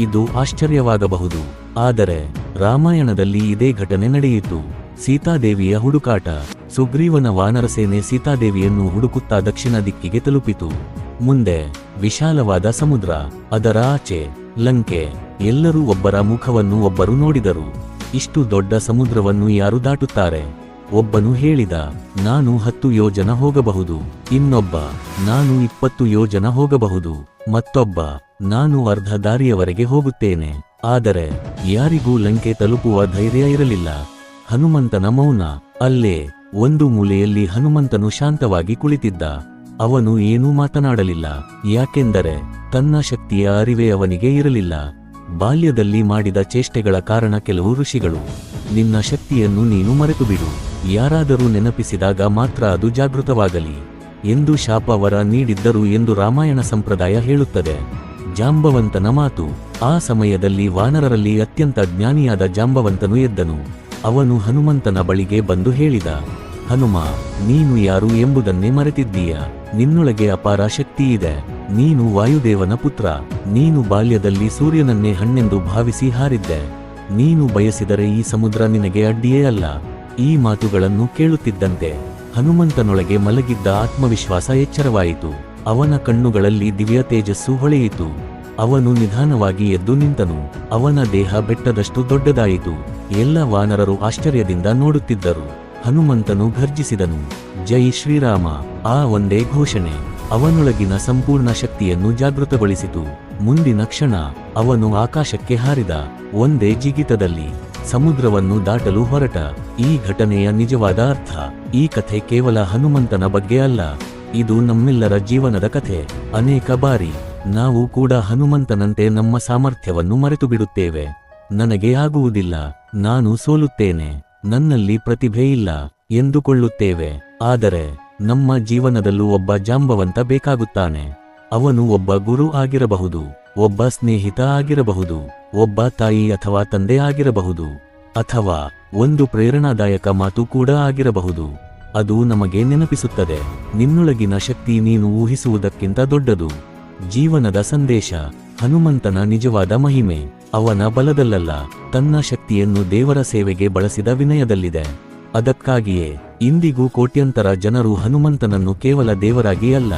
ಇದು ಆಶ್ಚರ್ಯವಾಗಬಹುದು. ಆದರೆ ರಾಮಾಯಣದಲ್ಲಿ ಇದೇ ಘಟನೆ ನಡೆಯಿತು. ಸೀತಾದೇವಿಯ ಹುಡುಕಾಟ. ಸುಗ್ರೀವನ ವಾನರಸೇನೆ ಸೀತಾದೇವಿಯನ್ನು ಹುಡುಕುತ್ತಾ ದಕ್ಷಿಣ ದಿಕ್ಕಿಗೆ ತಲುಪಿತು. ಮುಂದೆ ವಿಶಾಲವಾದ ಸಮುದ್ರ, ಅದರ ಆಚೆ ಲಂಕೆ. ಎಲ್ಲರೂ ಒಬ್ಬರ ಮುಖವನ್ನು ಒಬ್ಬರು ನೋಡಿದರು. ಇಷ್ಟು ದೊಡ್ಡ ಸಮುದ್ರವನ್ನು ಯಾರು ದಾಟುತ್ತಾರೆ? ಒಬ್ಬನು ಹೇಳಿದ, ನಾನು 10 ಯೋಜನ ಹೋಗಬಹುದು. ಇನ್ನೊಬ್ಬ, ನಾನು 20 ಯೋಜನ ಹೋಗಬಹುದು. ಮತ್ತೊಬ್ಬ, ನಾನು ಅರ್ಧ ದಾರಿಯವರೆಗೆ ಹೋಗುತ್ತೇನೆ. ಆದರೆ ಯಾರಿಗೂ ಲಂಕೆ ತಲುಪುವ ಧೈರ್ಯ ಇರಲಿಲ್ಲ. ಹನುಮಂತನ ಮೌನ. ಅಲ್ಲೇ ಒಂದು ಮೂಲೆಯಲ್ಲಿ ಹನುಮಂತನು ಶಾಂತವಾಗಿ ಕುಳಿತಿದ್ದ. ಅವನು ಏನೂ ಮಾತನಾಡಲಿಲ್ಲ. ಯಾಕೆಂದರೆ ತನ್ನ ಶಕ್ತಿಯ ಅರಿವೇ ಅವನಿಗೆ ಇರಲಿಲ್ಲ. ಬಾಲ್ಯದಲ್ಲಿ ಮಾಡಿದ ಚೇಷ್ಟೆಗಳ ಕಾರಣ ಕೆಲವು ಋಷಿಗಳು, ನಿನ್ನ ಶಕ್ತಿಯನ್ನು ನೀನು ಮರೆತುಬಿಡು, ಯಾರಾದರೂ ನೆನಪಿಸಿದಾಗ ಮಾತ್ರ ಅದು ಜಾಗೃತವಾಗಲಿ ಎಂದು ಶಾಪವರ ನೀಡಿದ್ದರು ಎಂದು ರಾಮಾಯಣ ಸಂಪ್ರದಾಯ ಹೇಳುತ್ತದೆ. ಜಾಂಬವಂತನ ಮಾತು. ಆ ಸಮಯದಲ್ಲಿ ವಾನರರಲ್ಲಿ ಅತ್ಯಂತ ಜ್ಞಾನಿಯಾದ ಜಾಂಬವಂತನು ಎದ್ದನು. ಅವನು ಹನುಮಂತನ ಬಳಿಗೆ ಬಂದು ಹೇಳಿದ, ಹನುಮ, ನೀನು ಯಾರು ಎಂಬುದನ್ನೇ ಮರೆತಿದ್ದೀಯ. ನಿನ್ನೊಳಗೆ ಅಪಾರ ಶಕ್ತಿಯಿದೆ. ನೀನು ವಾಯುದೇವನ ಪುತ್ರ. ನೀನು ಬಾಲ್ಯದಲ್ಲಿ ಸೂರ್ಯನನ್ನೇ ಹಣ್ಣೆಂದು ಭಾವಿಸಿ ಹಾರಿದ್ದೆ. ನೀನು ಬಯಸಿದರೆ ಈ ಸಮುದ್ರ ನಿನಗೆ ಅಡ್ಡಿಯೇ ಅಲ್ಲ. ಈ ಮಾತುಗಳನ್ನು ಕೇಳುತ್ತಿದ್ದಂತೆ ಹನುಮಂತನೊಳಗೆ ಮಲಗಿದ್ದ ಆತ್ಮವಿಶ್ವಾಸ ಎಚ್ಚರವಾಯಿತು. ಅವನ ಕಣ್ಣುಗಳಲ್ಲಿ ದಿವ್ಯ ತೇಜಸ್ಸು ಹೊಳೆಯಿತು. ಅವನು ನಿಧಾನವಾಗಿ ಎದ್ದು ನಿಂತನು. ಅವನ ದೇಹ ಬೆಟ್ಟದಷ್ಟು ದೊಡ್ಡದಾಯಿತು. ಎಲ್ಲ ವಾನರರು ಆಶ್ಚರ್ಯದಿಂದ ನೋಡುತ್ತಿದ್ದರು. ಹನುಮಂತನು ಘರ್ಜಿಸಿದನು, ಜೈ ಶ್ರೀರಾಮ. ಆ ಒಂದೇ ಘೋಷಣೆ ಅವನೊಳಗಿನ ಸಂಪೂರ್ಣ ಶಕ್ತಿಯನ್ನು ಜಾಗೃತಗೊಳಿಸಿತು. ಮುಂದಿನ ಕ್ಷಣ ಅವನು ಆಕಾಶಕ್ಕೆ ಹಾರಿದ. ಒಂದೇ ಜಿಗಿತದಲ್ಲಿ ಸಮುದ್ರವನ್ನು ದಾಟಲು ಹೊರಟ. ಈ ಘಟನೆಯ ನಿಜವಾದ ಅರ್ಥ, ಈ ಕಥೆ ಕೇವಲ ಹನುಮಂತನ ಬಗ್ಗೆ ಅಲ್ಲ, ಇದು ನಮ್ಮೆಲ್ಲರ ಜೀವನದ ಕಥೆ. ಅನೇಕ ಬಾರಿ ನಾವು ಕೂಡ ಹನುಮಂತನಂತೆ ನಮ್ಮ ಸಾಮರ್ಥ್ಯವನ್ನು ಮರೆತು ಬಿಡುತ್ತೇವೆ. ನನಗೆ ಆಗುವುದಿಲ್ಲ, ನಾನು ಸೋಲುತ್ತೇನೆ, ನನ್ನಲ್ಲಿ ಪ್ರತಿಭೆ ಇಲ್ಲ ಎಂದುಕೊಳ್ಳುತ್ತೇವೆ. ಆದರೆ ನಮ್ಮ ಜೀವನದಲ್ಲೂ ಒಬ್ಬ ಜಾಂಬವಂತ ಬೇಕಾಗುತ್ತಾನೆ. ಅವನು ಒಬ್ಬ ಗುರು ಆಗಿರಬಹುದು, ಒಬ್ಬ ಸ್ನೇಹಿತ ಆಗಿರಬಹುದು, ಒಬ್ಬ ತಾಯಿ ಅಥವಾ ತಂದೆ ಆಗಿರಬಹುದು, ಅಥವಾ ಒಂದು ಪ್ರೇರಣಾದಾಯಕ ಮಾತು ಕೂಡ ಆಗಿರಬಹುದು. ಅದು ನಮಗೆ ನೆನಪಿಸುತ್ತದೆ, ನಿನ್ನೊಳಗಿನ ಶಕ್ತಿ ನೀನು ಊಹಿಸುವುದಕ್ಕಿಂತ ದೊಡ್ಡದು. ಜೀವನದ ಸಂದೇಶ. ಹನುಮಂತನ ನಿಜವಾದ ಮಹಿಮೆ ಅವನ ಬಲದಲ್ಲಲ್ಲ, ತನ್ನ ಶಕ್ತಿಯನ್ನು ದೇವರ ಸೇವೆಗೆ ಬಳಸಿದ ವಿನಯದಲ್ಲಿದೆ. ಅದಕ್ಕಾಗಿಯೇ ಇಂದಿಗೂ ಕೋಟ್ಯಂತರ ಜನರು ಹನುಮಂತನನ್ನು ಕೇವಲ ದೇವರಾಗಿ ಅಲ್ಲ,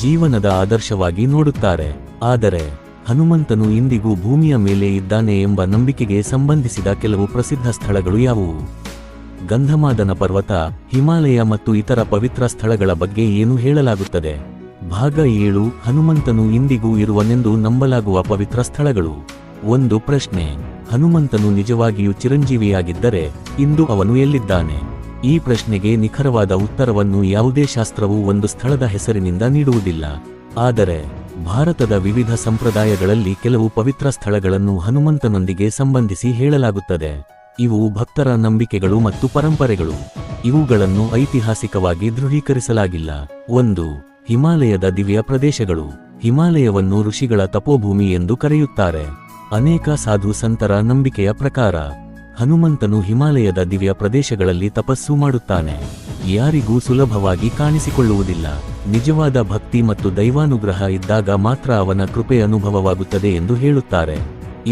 ಜೀವನದ ಆದರ್ಶವಾಗಿ ನೋಡುತ್ತಾರೆ. ಆದರೆ ಹನುಮಂತನು ಇಂದಿಗೂ ಭೂಮಿಯ ಮೇಲೆ ಇದ್ದಾನೆ ಎಂಬ ನಂಬಿಕೆಗೆ ಸಂಬಂಧಿಸಿದ ಕೆಲವು ಪ್ರಸಿದ್ಧ ಸ್ಥಳಗಳು ಯಾವುವು? ಗಂಧಮಾದನ ಪರ್ವತ, ಹಿಮಾಲಯ ಮತ್ತು ಇತರ ಪವಿತ್ರ ಸ್ಥಳಗಳ ಬಗ್ಗೆ ಏನು ಹೇಳಲಾಗುತ್ತದೆ? ಭಾಗ 7. ಹನುಮಂತನು ಇಂದಿಗೂ ಇರುವನೆಂದು ನಂಬಲಾಗುವ ಪವಿತ್ರ ಸ್ಥಳಗಳು. ಒಂದು ಪ್ರಶ್ನೆ, ಹನುಮಂತನು ನಿಜವಾಗಿಯೂ ಚಿರಂಜೀವಿಯಾಗಿದ್ದರೆ ಇಂದು ಅವನು ಎಲ್ಲಿದ್ದಾನೆ? ಈ ಪ್ರಶ್ನೆಗೆ ನಿಖರವಾದ ಉತ್ತರವನ್ನು ಯಾವುದೇ ಶಾಸ್ತ್ರವೂ ಒಂದು ಸ್ಥಳದ ಹೆಸರಿನಿಂದ ನೀಡುವುದಿಲ್ಲ. ಆದರೆ ಭಾರತದ ವಿವಿಧ ಸಂಪ್ರದಾಯಗಳಲ್ಲಿ ಕೆಲವು ಪವಿತ್ರ ಸ್ಥಳಗಳನ್ನು ಹನುಮಂತನೊಂದಿಗೆ ಸಂಬಂಧಿಸಿ ಹೇಳಲಾಗುತ್ತದೆ. ಇವು ಭಕ್ತರ ನಂಬಿಕೆಗಳು ಮತ್ತು ಪರಂಪರೆಗಳು. ಇವುಗಳನ್ನು ಐತಿಹಾಸಿಕವಾಗಿ ದೃಢೀಕರಿಸಲಾಗಿಲ್ಲ. 1. ಹಿಮಾಲಯದ ದಿವ್ಯ ಪ್ರದೇಶಗಳು. ಹಿಮಾಲಯವನ್ನು ಋಷಿಗಳ ತಪೋಭೂಮಿ ಎಂದು ಕರೆಯುತ್ತಾರೆ. ಅನೇಕ ಸಾಧು ಸಂತರ ನಂಬಿಕೆಯ ಪ್ರಕಾರ ಹನುಮಂತನು ಹಿಮಾಲಯದ ದಿವ್ಯ ಪ್ರದೇಶಗಳಲ್ಲಿ ತಪಸ್ಸು ಮಾಡುತ್ತಾನೆ. ಯಾರಿಗೂ ಸುಲಭವಾಗಿ ಕಾಣಿಸಿಕೊಳ್ಳುವುದಿಲ್ಲ. ನಿಜವಾದ ಭಕ್ತಿ ಮತ್ತು ದೈವಾನುಗ್ರಹ ಇದ್ದಾಗ ಮಾತ್ರ ಅವನ ಕೃಪೆ ಅನುಭವವಾಗುತ್ತದೆ ಎಂದು ಹೇಳುತ್ತಾರೆ.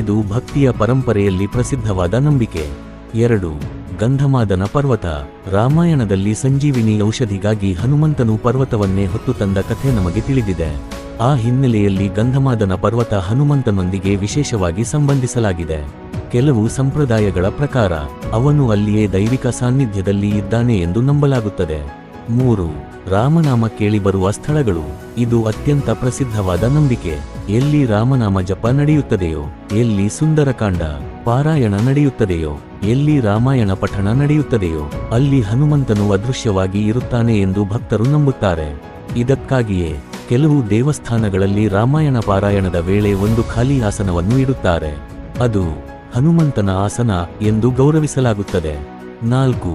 ಇದು ಭಕ್ತಿಯ ಪರಂಪರೆಯಲ್ಲಿ ಪ್ರಸಿದ್ಧವಾದ ನಂಬಿಕೆ. 2. ಗಂಧಮಾದನ ಪರ್ವತ. ರಾಮಾಯಣದಲ್ಲಿ ಸಂಜೀವಿನಿ ಔಷಧಿಗಾಗಿ ಹನುಮಂತನು ಪರ್ವತವನ್ನೇ ಹೊತ್ತು ತಂದ ಕಥೆ ನಮಗೆ ತಿಳಿದಿದೆ. ಆ ಹಿನ್ನೆಲೆಯಲ್ಲಿ ಗಂಧಮಾದನ ಪರ್ವತ ಹನುಮಂತನೊಂದಿಗೆ ವಿಶೇಷವಾಗಿ ಸಂಬಂಧಿಸಲಾಗಿದೆ. ಕೆಲವು ಸಂಪ್ರದಾಯಗಳ ಪ್ರಕಾರ ಅವನು ಅಲ್ಲಿಯೇ ದೈವಿಕ ಸಾನ್ನಿಧ್ಯದಲ್ಲಿ ಇದ್ದಾನೆ ಎಂದು ನಂಬಲಾಗುತ್ತದೆ. 3. ರಾಮನಾಮ ಕೇಳಿಬರುವ ಸ್ಥಳಗಳು. ಇದು ಅತ್ಯಂತ ಪ್ರಸಿದ್ಧವಾದ ನಂಬಿಕೆ. ಎಲ್ಲಿ ರಾಮನಾಮ ಜಪ ನಡೆಯುತ್ತದೆಯೋ, ಎಲ್ಲಿ ಸುಂದರಕಾಂಡ ಪಾರಾಯಣ ನಡೆಯುತ್ತದೆಯೋ, ಎಲ್ಲಿ ರಾಮಾಯಣ ಪಠಣ ನಡೆಯುತ್ತದೆಯೋ, ಅಲ್ಲಿ ಹನುಮಂತನು ಅದೃಶ್ಯವಾಗಿ ಇರುತ್ತಾನೆ ಎಂದು ಭಕ್ತರು ನಂಬುತ್ತಾರೆ. ಇದಕ್ಕಾಗಿಯೇ ಕೆಲವು ದೇವಸ್ಥಾನಗಳಲ್ಲಿ ರಾಮಾಯಣ ಪಾರಾಯಣದ ವೇಳೆ ಒಂದು ಖಾಲಿ ಆಸನವನ್ನು ಇಡುತ್ತಾರೆ. ಅದು ಹನುಮಂತನ ಆಸನ ಎಂದು ಗೌರವಿಸಲಾಗುತ್ತದೆ. 4.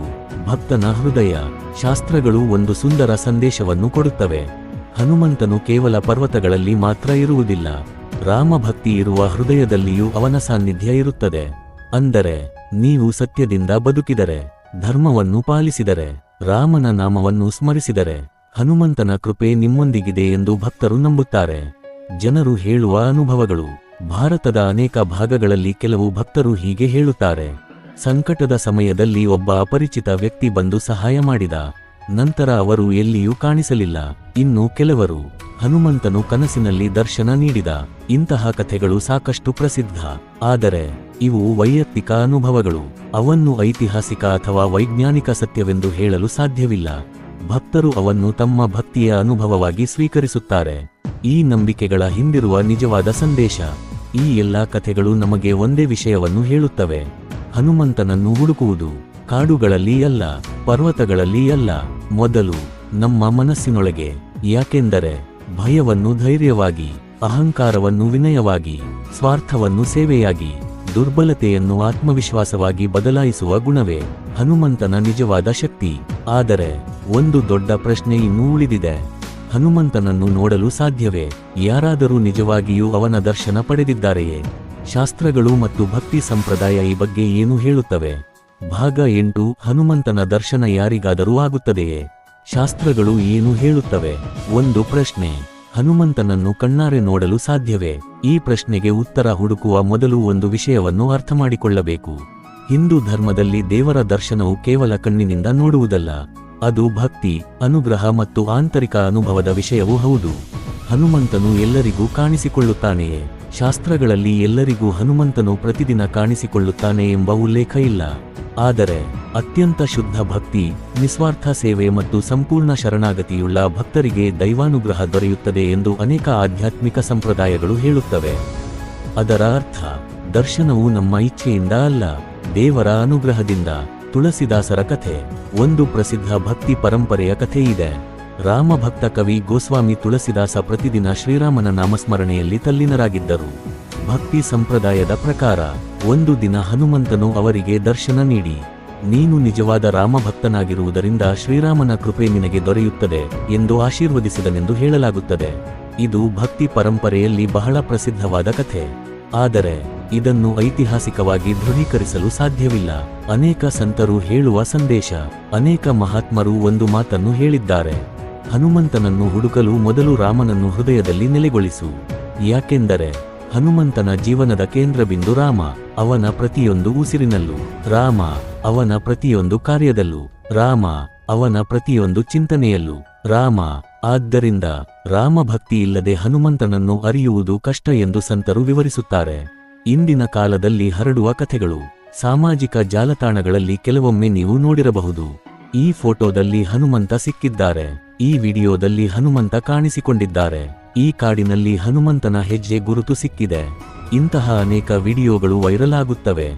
ಭಕ್ತನ ಹೃದಯ. ಶಾಸ್ತ್ರಗಳು ಒಂದು ಸುಂದರ ಸಂದೇಶವನ್ನು ಕೊಡುತ್ತವೆ. ಹನುಮಂತನು ಕೇವಲ ಪರ್ವತಗಳಲ್ಲಿ ಮಾತ್ರ ಇರುವುದಿಲ್ಲ, ರಾಮಭಕ್ತಿ ಇರುವ ಹೃದಯದಲ್ಲಿಯೂ ಅವನ ಸಾನ್ನಿಧ್ಯ ಇರುತ್ತದೆ. ಅಂದರೆ ನೀವು ಸತ್ಯದಿಂದ ಬದುಕಿದರೆ, ಧರ್ಮವನ್ನು ಪಾಲಿಸಿದರೆ, ರಾಮನ ನಾಮವನ್ನು ಸ್ಮರಿಸಿದರೆ, ಹನುಮಂತನ ಕೃಪೆ ನಿಮ್ಮೊಂದಿಗಿದೆ ಎಂದು ಭಕ್ತರು ನಂಬುತ್ತಾರೆ. ಜನರು ಹೇಳುವ ಅನುಭವಗಳು. ಭಾರತದ ಅನೇಕ ಭಾಗಗಳಲ್ಲಿ ಕೆಲವು ಭಕ್ತರು ಹೀಗೆ ಹೇಳುತ್ತಾರೆ, ಸಂಕಟದ ಸಮಯದಲ್ಲಿ ಒಬ್ಬ ಅಪರಿಚಿತ ವ್ಯಕ್ತಿ ಬಂದು ಸಹಾಯ ಮಾಡಿದ. ನಂತರ ಅವರು ಎಲ್ಲಿಯೂ ಕಾಣಿಸಲಿಲ್ಲ. ಇನ್ನು ಕೆಲವರು, ಹನುಮಂತನು ಕನಸಿನಲ್ಲಿ ದರ್ಶನ ನೀಡಿದ. ಇಂತಹ ಕಥೆಗಳು ಸಾಕಷ್ಟು ಪ್ರಸಿದ್ಧ. ಆದರೆ ಇವು ವೈಯಕ್ತಿಕ ಅನುಭವಗಳು. ಅವನ್ನು ಐತಿಹಾಸಿಕ ಅಥವಾ ವೈಜ್ಞಾನಿಕ ಸತ್ಯವೆಂದು ಹೇಳಲು ಸಾಧ್ಯವಿಲ್ಲ. ಭಕ್ತರು ಅವನ್ನು ತಮ್ಮ ಭಕ್ತಿಯ ಅನುಭವವಾಗಿ ಸ್ವೀಕರಿಸುತ್ತಾರೆ. ಈ ನಂಬಿಕೆಗಳ ಹಿಂದಿರುವ ನಿಜವಾದ ಸಂದೇಶ. ಈ ಎಲ್ಲಾ ಕಥೆಗಳು ನಮಗೆ ಒಂದೇ ವಿಷಯವನ್ನು ಹೇಳುತ್ತವೆ: ಹನುಮಂತನನ್ನು ಹುಡುಕುವುದು ಕಾಡುಗಳಲ್ಲಿ ಅಲ್ಲ, ಪರ್ವತಗಳಲ್ಲಿ ಅಲ್ಲ, ಮೊದಲು ನಮ್ಮ ಮನಸ್ಸಿನೊಳಗೆ. ಯಾಕೆಂದರೆ ಭಯವನ್ನು ಧೈರ್ಯವಾಗಿ, ಅಹಂಕಾರವನ್ನು ವಿನಯವಾಗಿ, ಸ್ವಾರ್ಥವನ್ನು ಸೇವೆಯಾಗಿ, ದುರ್ಬಲತೆಯನ್ನು ಆತ್ಮವಿಶ್ವಾಸವಾಗಿ ಬದಲಾಯಿಸುವ ಗುಣವೇ ಹನುಮಂತನ ನಿಜವಾದ ಶಕ್ತಿ. ಆದರೆ ಒಂದು ದೊಡ್ಡ ಪ್ರಶ್ನೆ ಇನ್ನೂ ಉಳಿದಿದೆ: ಹನುಮಂತನನ್ನು ನೋಡಲು ಸಾಧ್ಯವೇ? ಯಾರಾದರೂ ನಿಜವಾಗಿಯೂ ಅವನ ದರ್ಶನ ಪಡೆದಿದ್ದಾರೆಯೇ? ಶಾಸ್ತ್ರಗಳು ಮತ್ತು ಭಕ್ತಿ ಸಂಪ್ರದಾಯ ಈ ಬಗ್ಗೆ ಏನು ಹೇಳುತ್ತವೆ? ಭಾಗ 8: ಹನುಮಂತನ ದರ್ಶನ ಯಾರಿಗಾದರೂ ಆಗುತ್ತದೆಯೇ? ಶಾಸ್ತ್ರಗಳು ಏನು ಹೇಳುತ್ತವೆ? ಒಂದು ಪ್ರಶ್ನೆ: ಹನುಮಂತನನ್ನು ಕಣ್ಣಾರೆ ನೋಡಲು ಸಾಧ್ಯವೇ? ಈ ಪ್ರಶ್ನೆಗೆ ಉತ್ತರ ಹುಡುಕುವ ಮೊದಲು ಒಂದು ವಿಷಯವನ್ನು ಅರ್ಥಮಾಡಿಕೊಳ್ಳಬೇಕು. ಹಿಂದೂ ಧರ್ಮದಲ್ಲಿ ದೇವರ ದರ್ಶನವು ಕೇವಲ ಕಣ್ಣಿನಿಂದ ನೋಡುವುದಲ್ಲ. ಅದು ಭಕ್ತಿ, ಅನುಗ್ರಹ ಮತ್ತು ಆಂತರಿಕ ಅನುಭವದ ವಿಷಯವೂ ಹೌದು. ಹನುಮಂತನು ಎಲ್ಲರಿಗೂ ಕಾಣಿಸಿಕೊಳ್ಳುತ್ತಾನೆಯೇ? ಶಾಸ್ತ್ರಗಳಲ್ಲಿ ಎಲ್ಲರಿಗೂ ಹನುಮಂತನು ಪ್ರತಿದಿನ ಕಾಣಿಸಿಕೊಳ್ಳುತ್ತಾನೆ ಎಂಬ ಉಲ್ಲೇಖ ಇಲ್ಲ. ಆದರೆ ಅತ್ಯಂತ ಶುದ್ಧ ಭಕ್ತಿ, ನಿಸ್ವಾರ್ಥ ಸೇವೆ ಮತ್ತು ಸಂಪೂರ್ಣ ಶರಣಾಗತಿಯುಳ್ಳ ಭಕ್ತರಿಗೆ ದೈವಾನುಗ್ರಹ ದೊರೆಯುತ್ತದೆ ಎಂದು ಅನೇಕ ಆಧ್ಯಾತ್ಮಿಕ ಸಂಪ್ರದಾಯಗಳು ಹೇಳುತ್ತವೆ. ಅದರ ಅರ್ಥ, ದರ್ಶನವು ನಮ್ಮ ಇಚ್ಛೆಯಿಂದ ಅಲ್ಲ, ದೇವರ ಅನುಗ್ರಹದಿಂದ. ತುಳಸಿದಾಸರ ಕಥೆ. ಒಂದು ಪ್ರಸಿದ್ಧ ಭಕ್ತಿ ಪರಂಪರೆಯ ಕಥೆ ಇದೆ. ರಾಮಭಕ್ತ ಕವಿ ಗೋಸ್ವಾಮಿ ತುಳಸಿದಾಸ ಪ್ರತಿದಿನ ಶ್ರೀರಾಮನ ನಾಮಸ್ಮರಣೆಯಲ್ಲಿ ತಲ್ಲೀನರಾಗಿದ್ದರು. ಭಕ್ತಿ ಸಂಪ್ರದಾಯದ ಪ್ರಕಾರ ಒಂದು ದಿನ ಹನುಮಂತನು ಅವರಿಗೆ ದರ್ಶನ ನೀಡಿ, ನೀನು ನಿಜವಾದ ರಾಮಭಕ್ತನಾಗಿರುವುದರಿಂದ ಶ್ರೀರಾಮನ ಕೃಪೆ ನಿನಗೆ ದೊರೆಯುತ್ತದೆ ಎಂದು ಆಶೀರ್ವದಿಸಿದನೆಂದು ಹೇಳಲಾಗುತ್ತದೆ. ಇದು ಭಕ್ತಿ ಪರಂಪರೆಯಲ್ಲಿ ಬಹಳ ಪ್ರಸಿದ್ಧವಾದ ಕಥೆ. ಆದರೆ ಇದನ್ನು ಐತಿಹಾಸಿಕವಾಗಿ ದೃಢೀಕರಿಸಲು ಸಾಧ್ಯವಿಲ್ಲ. ಅನೇಕ ಸಂತರು ಹೇಳುವ ಸಂದೇಶ. ಅನೇಕ ಮಹಾತ್ಮರು ಒಂದು ಮಾತನ್ನು ಹೇಳಿದ್ದಾರೆ: ಹನುಮಂತನನ್ನು ಹುಡುಕಲು ಮೊದಲು ರಾಮನನ್ನು ಹೃದಯದಲ್ಲಿ ನೆಲೆಗೊಳಿಸು. ಯಾಕೆಂದರೆ ಹನುಮಂತನ ಜೀವನದ ಕೇಂದ್ರಬಿಂದು ರಾಮ. ಅವನ ಪ್ರತಿಯೊಂದು ಉಸಿರಿನಲ್ಲೂ ರಾಮ, ಅವನ ಪ್ರತಿಯೊಂದು ಕಾರ್ಯದಲ್ಲೂ ರಾಮ, ಅವನ ಪ್ರತಿಯೊಂದು ಚಿಂತನೆಯಲ್ಲೂ ರಾಮ. ಆದ್ದರಿಂದ ರಾಮಭಕ್ತಿ ಇಲ್ಲದೆ ಹನುಮಂತನನ್ನು ಅರಿಯುವುದು ಕಷ್ಟ ಎಂದು ಸಂತರು ವಿವರಿಸುತ್ತಾರೆ. ಇಂದಿನ ಕಾಲದಲ್ಲಿ ಹರಡುವ ಕಥೆಗಳು. ಸಾಮಾಜಿಕ ಜಾಲತಾಣಗಳಲ್ಲಿ ಕೆಲವೊಮ್ಮೆ ನೀವು ನೋಡಿರಬಹುದು. ಈ ಫೋಟೋದಲ್ಲಿ ಹನುಮಂತ ಸಿಕ್ಕಿದ್ದಾರೆ, ಈ ವಿಡಿಯೋದಲ್ಲಿ ಹನುಮಂತ ಕಾಣಿಸಿಕೊಂಡಿದ್ದಾರೆ, ಈ ಕಾಡಿನಲ್ಲಿ ಹನುಮಂತನ ಹೆಜ್ಜೆ ಗುರುತು ಸಿಕ್ಕಿದೆ. ಇಂತಹ ಅನೇಕ ವಿಡಿಯೋಗಳು ವೈರಲ್ ಆಗುತ್ತವೆ.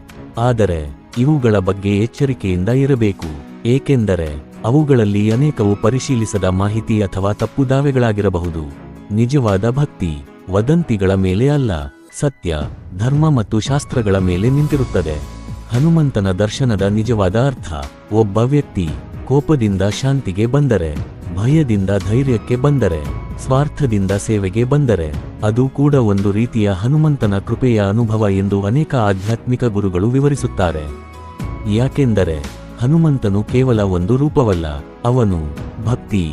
ಆದರೆ ಇವುಗಳ ಬಗ್ಗೆ ಎಚ್ಚರಿಕೆಯಿಂದ ಇರಬೇಕು. ಏಕೆಂದರೆ ಅವುಗಳಲ್ಲಿ ಅನೇಕವು ಪರಿಶೀಲಿಸದ ಮಾಹಿತಿ ಅಥವಾ ತಪ್ಪು ದಾವೆಗಳಾಗಿರಬಹುದು. ನಿಜವಾದ ಭಕ್ತಿ ವದಂತಿಗಳ ಮೇಲೆ ಅಲ್ಲ, ಸತ್ಯ, ಧರ್ಮ ಮತ್ತು ಶಾಸ್ತ್ರಗಳ ಮೇಲೆ ನಿಂತಿರುತ್ತದೆ. ಹನುಮಂತನ ದರ್ಶನದ ನಿಜವಾದ ಅರ್ಥ: ಒಬ್ಬ ವ್ಯಕ್ತಿ ಕೋಪದಿಂದ ಶಾಂತಿಗೆ ಬಂದರೆ, ಭಯದಿಂದ ಧೈರ್ಯಕ್ಕೆ ಬಂದರೆ, ಸ್ವಾರ್ಥದಿಂದ ಸೇವೆಗೆ ಬಂದರೆ, ಅದು ಕೂಡ ಒಂದು ರೀತಿಯ ಹನುಮಂತನ ಕೃಪೆಯ ಅನುಭವ ಎಂದು ಅನೇಕ ಆಧ್ಯಾತ್ಮಿಕ ಗುರುಗಳು ವಿವರಿಸುತ್ತಾರೆ. ಯಾಕೆಂದರೆ ಹನುಮಂತನು ಕೇವಲ ಒಂದು ರೂಪವಲ್ಲ, ಅವನು ಭಕ್ತಿ,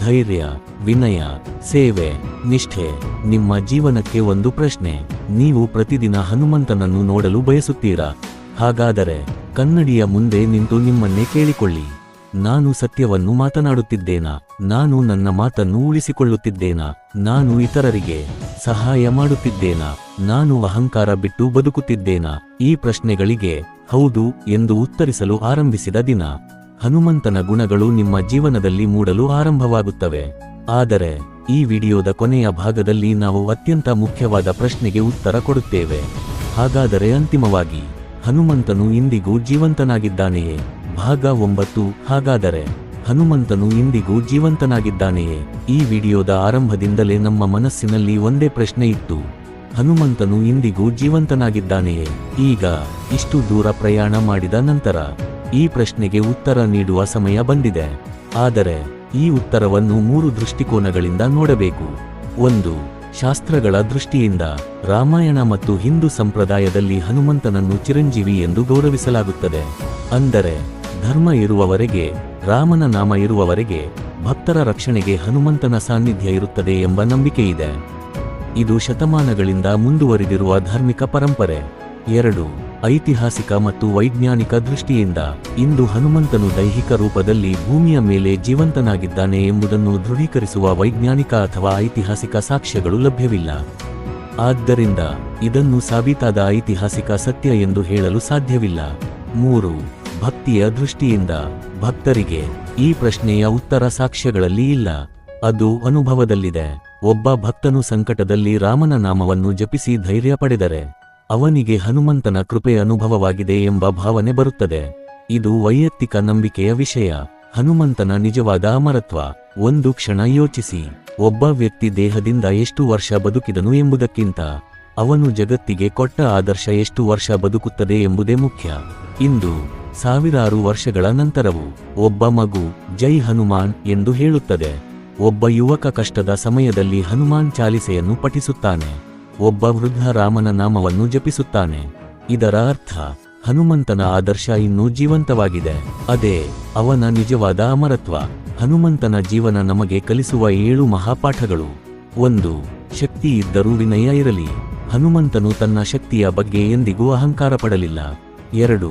ಧೈರ್ಯ, ವಿನಯ, ಸೇವೆ, ನಿಷ್ಠೆ. ನಿಮ್ಮ ಜೀವನಕ್ಕೆ ಒಂದು ಪ್ರಶ್ನೆ: ನೀವು ಪ್ರತಿದಿನ ಹನುಮಂತನನ್ನು ನೋಡಲು ಬಯಸುತ್ತೀರಾ? ಹಾಗಾದರೆ ಕನ್ನಡಿಯ ಮುಂದೆ ನಿಂತು ನಿಮ್ಮನ್ನೇ ಕೇಳಿಕೊಳ್ಳಿ: ನಾನು ಸತ್ಯವನ್ನು ಮಾತನಾಡುತ್ತಿದ್ದೇನಾ? ನಾನು ನನ್ನ ಮಾತನ್ನು ಉಳಿಸಿಕೊಳ್ಳುತ್ತಿದ್ದೇನಾ? ನಾನು ಇತರರಿಗೆ ಸಹಾಯ ಮಾಡುತ್ತಿದ್ದೇನಾ? ನಾನು ಅಹಂಕಾರ ಬಿಟ್ಟು ಬದುಕುತ್ತಿದ್ದೇನಾ? ಈ ಪ್ರಶ್ನೆಗಳಿಗೆ ಹೌದು ಎಂದು ಉತ್ತರಿಸಲು ಆರಂಭಿಸಿದ ದಿನ ಹನುಮಂತನ ಗುಣಗಳು ನಿಮ್ಮ ಜೀವನದಲ್ಲಿ ಮೂಡಲು ಆರಂಭವಾಗುತ್ತವೆ. ಆದರೆ ಈ ವಿಡಿಯೋದ ಕೊನೆಯ ಭಾಗದಲ್ಲಿ ನಾವು ಅತ್ಯಂತ ಮುಖ್ಯವಾದ ಪ್ರಶ್ನೆಗೆ ಉತ್ತರ ಕೊಡುತ್ತೇವೆ. ಹಾಗಾದರೆ ಅಂತಿಮವಾಗಿ ಹನುಮಂತನು ಇಂದಿಗೂ ಜೀವಂತನಾಗಿದ್ದಾನೆಯೇ? ಭಾಗ 9. ಹಾಗಾದರೆ ಹನುಮಂತನು ಇಂದಿಗೂ ಜೀವಂತನಾಗಿದ್ದಾನೆಯೇ? ಈ ವಿಡಿಯೋದ ಆರಂಭದಿಂದಲೇ ನಮ್ಮ ಮನಸ್ಸಿನಲ್ಲಿ ಒಂದೇ ಪ್ರಶ್ನೆ ಇತ್ತು: ಹನುಮಂತನು ಇಂದಿಗೂ ಜೀವಂತನಾಗಿದ್ದಾನೆಯೇ? ಈಗ ಇಷ್ಟು ದೂರ ಪ್ರಯಾಣ ಮಾಡಿದ ನಂತರ ಈ ಪ್ರಶ್ನೆಗೆ ಉತ್ತರ ನೀಡುವ ಸಮಯ ಬಂದಿದೆ. ಆದರೆ ಈ ಉತ್ತರವನ್ನು 3 ದೃಷ್ಟಿಕೋನಗಳಿಂದ ನೋಡಬೇಕು. 1. ಶಾಸ್ತ್ರಗಳ ದೃಷ್ಟಿಯಿಂದ. ರಾಮಾಯಣ ಮತ್ತು ಹಿಂದೂ ಸಂಪ್ರದಾಯದಲ್ಲಿ ಹನುಮಂತನನ್ನು ಚಿರಂಜೀವಿ ಎಂದು ಗೌರವಿಸಲಾಗುತ್ತದೆ. ಅಂದರೆ ಧರ್ಮ ಇರುವವರೆಗೆ, ರಾಮನ ನಾಮ ಇರುವವರೆಗೆ ಭಕ್ತರ ರಕ್ಷಣೆಗೆ ಹನುಮಂತನ ಸಾನ್ನಿಧ್ಯ ಇರುತ್ತದೆ ಎಂಬ ನಂಬಿಕೆಯಿದೆ. ಇದು ಶತಮಾನಗಳಿಂದ ಮುಂದುವರಿದಿರುವ ಧಾರ್ಮಿಕ ಪರಂಪರೆ. 2. ಐತಿಹಾಸಿಕ ಮತ್ತು ವೈಜ್ಞಾನಿಕ ದೃಷ್ಟಿಯಿಂದ ಇಂದು ಹನುಮಂತನು ದೈಹಿಕ ರೂಪದಲ್ಲಿ ಭೂಮಿಯ ಮೇಲೆ ಜೀವಂತನಾಗಿದ್ದಾನೆ ಎಂಬುದನ್ನು ದೃಢೀಕರಿಸುವ ವೈಜ್ಞಾನಿಕ ಅಥವಾ ಐತಿಹಾಸಿಕ ಸಾಕ್ಷ್ಯಗಳು ಲಭ್ಯವಿಲ್ಲ. ಆದ್ದರಿಂದ ಇದನ್ನು ಸಾಬೀತಾದ ಐತಿಹಾಸಿಕ ಸತ್ಯ ಎಂದು ಹೇಳಲು ಸಾಧ್ಯವಿಲ್ಲ. 3. ಭಕ್ತಿಯ ದೃಷ್ಟಿಯಿಂದ ಭಕ್ತರಿಗೆ ಈ ಪ್ರಶ್ನೆಯ ಉತ್ತರ ಸಾಕ್ಷ್ಯಗಳಲ್ಲಿ ಇಲ್ಲ, ಅದು ಅನುಭವದಲ್ಲಿದೆ. ಒಬ್ಬ ಭಕ್ತನು ಸಂಕಟದಲ್ಲಿ ರಾಮನ ನಾಮವನ್ನು ಜಪಿಸಿ ಧೈರ್ಯ ಪಡೆದರೆ ಅವನಿಗೆ ಹನುಮಂತನ ಕೃಪೆ ಅನುಭವವಾಗಿದೆ ಎಂಬ ಭಾವನೆ ಬರುತ್ತದೆ. ಇದು ವೈಯಕ್ತಿಕ ನಂಬಿಕೆಯ ವಿಷಯ. ಹನುಮಂತನ ನಿಜವಾದ ಅಮರತ್ವ. ಒಂದು ಕ್ಷಣ ಯೋಚಿಸಿ, ಒಬ್ಬ ವ್ಯಕ್ತಿ ದೇಹದಿಂದ ಎಷ್ಟು ವರ್ಷ ಬದುಕಿದನು ಎಂಬುದಕ್ಕಿಂತ ಅವನು ಜಗತ್ತಿಗೆ ಕೊಟ್ಟ ಆದರ್ಶ ಎಷ್ಟು ವರ್ಷ ಬದುಕುತ್ತದೆ ಎಂಬುದೇ ಮುಖ್ಯ. ಇಂದು ಸಾವಿರಾರು ವರ್ಷಗಳ ನಂತರವೂ ಒಬ್ಬ ಮಗು ಜೈ ಹನುಮಾನ್ ಎಂದು ಹೇಳುತ್ತದೆ. ಒಬ್ಬ ಯುವಕ ಕಷ್ಟದ ಸಮಯದಲ್ಲಿ ಹನುಮಾನ್ ಚಾಲಿಸೆಯನ್ನು ಪಠಿಸುತ್ತಾನೆ. ಒಬ್ಬ ವೃದ್ಧ ರಾಮನ ನಾಮವನ್ನು ಜಪಿಸುತ್ತಾನೆ. ಇದರ ಅರ್ಥ ಹನುಮಂತನ ಆದರ್ಶ ಇನ್ನೂ ಜೀವಂತವಾಗಿದೆ. ಅದೇ ಅವನ ನಿಜವಾದ ಅಮರತ್ವ. ಹನುಮಂತನ ಜೀವನ ನಮಗೆ ಕಲಿಸುವ 7 ಮಹಾಪಾಠಗಳು. 1. ಶಕ್ತಿ ಇದ್ದರೂ ವಿನಯ ಇರಲಿ. ಹನುಮಂತನು ತನ್ನ ಶಕ್ತಿಯ ಬಗ್ಗೆ ಎಂದಿಗೂ ಅಹಂಕಾರ ಪಡಲಿಲ್ಲ. 2.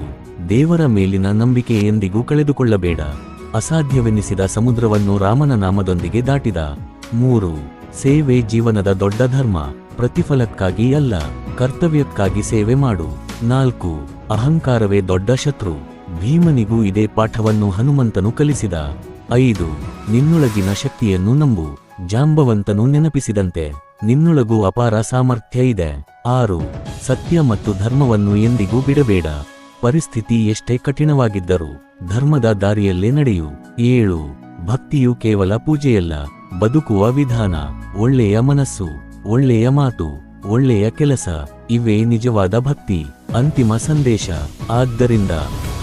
ದೇವರ ಮೇಲಿನ ನಂಬಿಕೆ ಎಂದಿಗೂ ಕಳೆದುಕೊಳ್ಳಬೇಡ. ಅಸಾಧ್ಯವೆನಿಸಿದ ಸಮುದ್ರವನ್ನು ರಾಮನ ನಾಮದೊಂದಿಗೆ ದಾಟಿದ. 3. ಸೇವೆ ಜೀವನದ ದೊಡ್ಡ ಧರ್ಮ. ಪ್ರತಿಫಲಕ್ಕಾಗಿ ಅಲ್ಲ, ಕರ್ತವ್ಯಕ್ಕಾಗಿ ಸೇವೆ ಮಾಡು. 4. ಅಹಂಕಾರವೇ ದೊಡ್ಡ ಶತ್ರು. ಭೀಮನಿಗೂ ಇದೇ ಪಾಠವನ್ನು ಹನುಮಂತನು ಕಲಿಸಿದ. 5. ನಿನ್ನೊಳಗಿನ ಶಕ್ತಿಯನ್ನು ನಂಬು. ಜಾಂಬವಂತನು ನೆನಪಿಸಿದಂತೆ ನಿನ್ನೊಳಗೂ ಅಪಾರ ಸಾಮರ್ಥ್ಯ ಇದೆ. 6. ಸತ್ಯ ಮತ್ತು ಧರ್ಮವನ್ನು ಎಂದಿಗೂ ಬಿಡಬೇಡ. ಪರಿಸ್ಥಿತಿ ಎಷ್ಟೇ ಕಠಿಣವಾಗಿದ್ದರೂ ಧರ್ಮದ ದಾರಿಯಲ್ಲೇ ನಡೆಯು. 7. ಭಕ್ತಿಯು ಕೇವಲ ಪೂಜೆಯಲ್ಲ, ಬದುಕುವ ವಿಧಾನ. ಒಳ್ಳೆಯ ಮನಸ್ಸು, ಒಳ್ಳೆಯ ಮಾತು, ಒಳ್ಳೆಯ ಕೆಲಸ ಇವೇ ನಿಜವಾದ ಭಕ್ತಿ. ಅಂತಿಮ ಸಂದೇಶ. ಆದ್ದರಿಂದ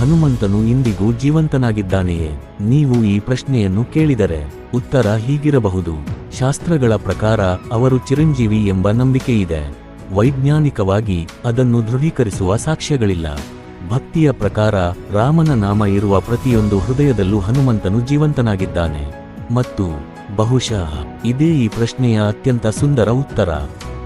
ಹನುಮಂತನು ಇಂದಿಗೂ ಜೀವಂತನಾಗಿದ್ದಾನೆಯೇ? ನೀವು ಈ ಪ್ರಶ್ನೆಯನ್ನು ಕೇಳಿದರೆ ಉತ್ತರ ಹೀಗಿರಬಹುದು. ಶಾಸ್ತ್ರಗಳ ಪ್ರಕಾರ ಅವರು ಚಿರಂಜೀವಿ ಎಂಬ ನಂಬಿಕೆಯಿದೆ. ವೈಜ್ಞಾನಿಕವಾಗಿ ಅದನ್ನು ದೃಢೀಕರಿಸುವ ಸಾಕ್ಷ್ಯಗಳಿಲ್ಲ. ಭಕ್ತಿಯ ಪ್ರಕಾರ ರಾಮನ ನಾಮ ಇರುವ ಪ್ರತಿಯೊಂದು ಹೃದಯದಲ್ಲೂ ಹನುಮಂತನು ಜೀವಂತನಾಗಿದ್ದಾನೆ. ಮತ್ತು ಬಹುಶಃ ಇದೇ ಈ ಪ್ರಶ್ನೆಯ ಅತ್ಯಂತ ಸುಂದರ ಉತ್ತರ.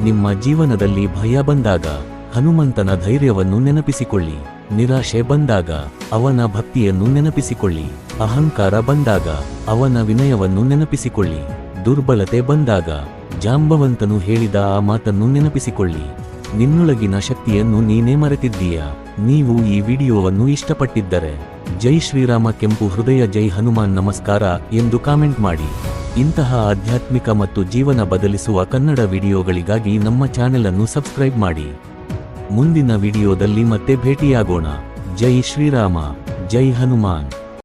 ನಿಮ್ಮ ಜೀವನದಲ್ಲಿ ಭಯ ಬಂದಾಗ ಹನುಮಂತನ ಧೈರ್ಯವನ್ನು ನೆನಪಿಸಿಕೊಳ್ಳಿ. ನಿರಾಶೆ ಬಂದಾಗ ಅವನ ಭಕ್ತಿಯನ್ನು ನೆನಪಿಸಿಕೊಳ್ಳಿ. ಅಹಂಕಾರ ಬಂದಾಗ ಅವನ ವಿನಯವನ್ನು ನೆನಪಿಸಿಕೊಳ್ಳಿ. ದುರ್ಬಲತೆ ಬಂದಾಗ ಜಾಂಬವಂತನು ಹೇಳಿದ ಆ ಮಾತನ್ನು ನೆನಪಿಸಿಕೊಳ್ಳಿ. ನಿನ್ನೊಳಗಿನ ಶಕ್ತಿಯನ್ನು ನೀನೇ ಮರೆತಿದ್ದೀಯಾ? ನೀವು ಈ ವಿಡಿಯೋವನ್ನು ಇಷ್ಟಪಟ್ಟಿದ್ದರೆ ಜೈ ಶ್ರೀರಾಮ ಕೆಂಪು ಹೃದಯ ಜೈ ಹನುಮಾನ್ ನಮಸ್ಕಾರ ಎಂದು ಕಾಮೆಂಟ್ ಮಾಡಿ. ಇಂತಹ ಆಧ್ಯಾತ್ಮಿಕ ಮತ್ತು ಜೀವನ ಬದಲಿಸುವ ಕನ್ನಡ ವಿಡಿಯೋಗಳಿಗಾಗಿ ನಮ್ಮ ಚಾನೆಲ್ ಅನ್ನು ಸಬ್ಸ್ಕ್ರೈಬ್ ಮಾಡಿ. ಮುಂದಿನ ವಿಡಿಯೋದಲ್ಲಿ ಮತ್ತೆ ಭೇಟಿಯಾಗೋಣ. ಜೈ ಶ್ರೀರಾಮ, ಜೈ ಹನುಮಾನ್.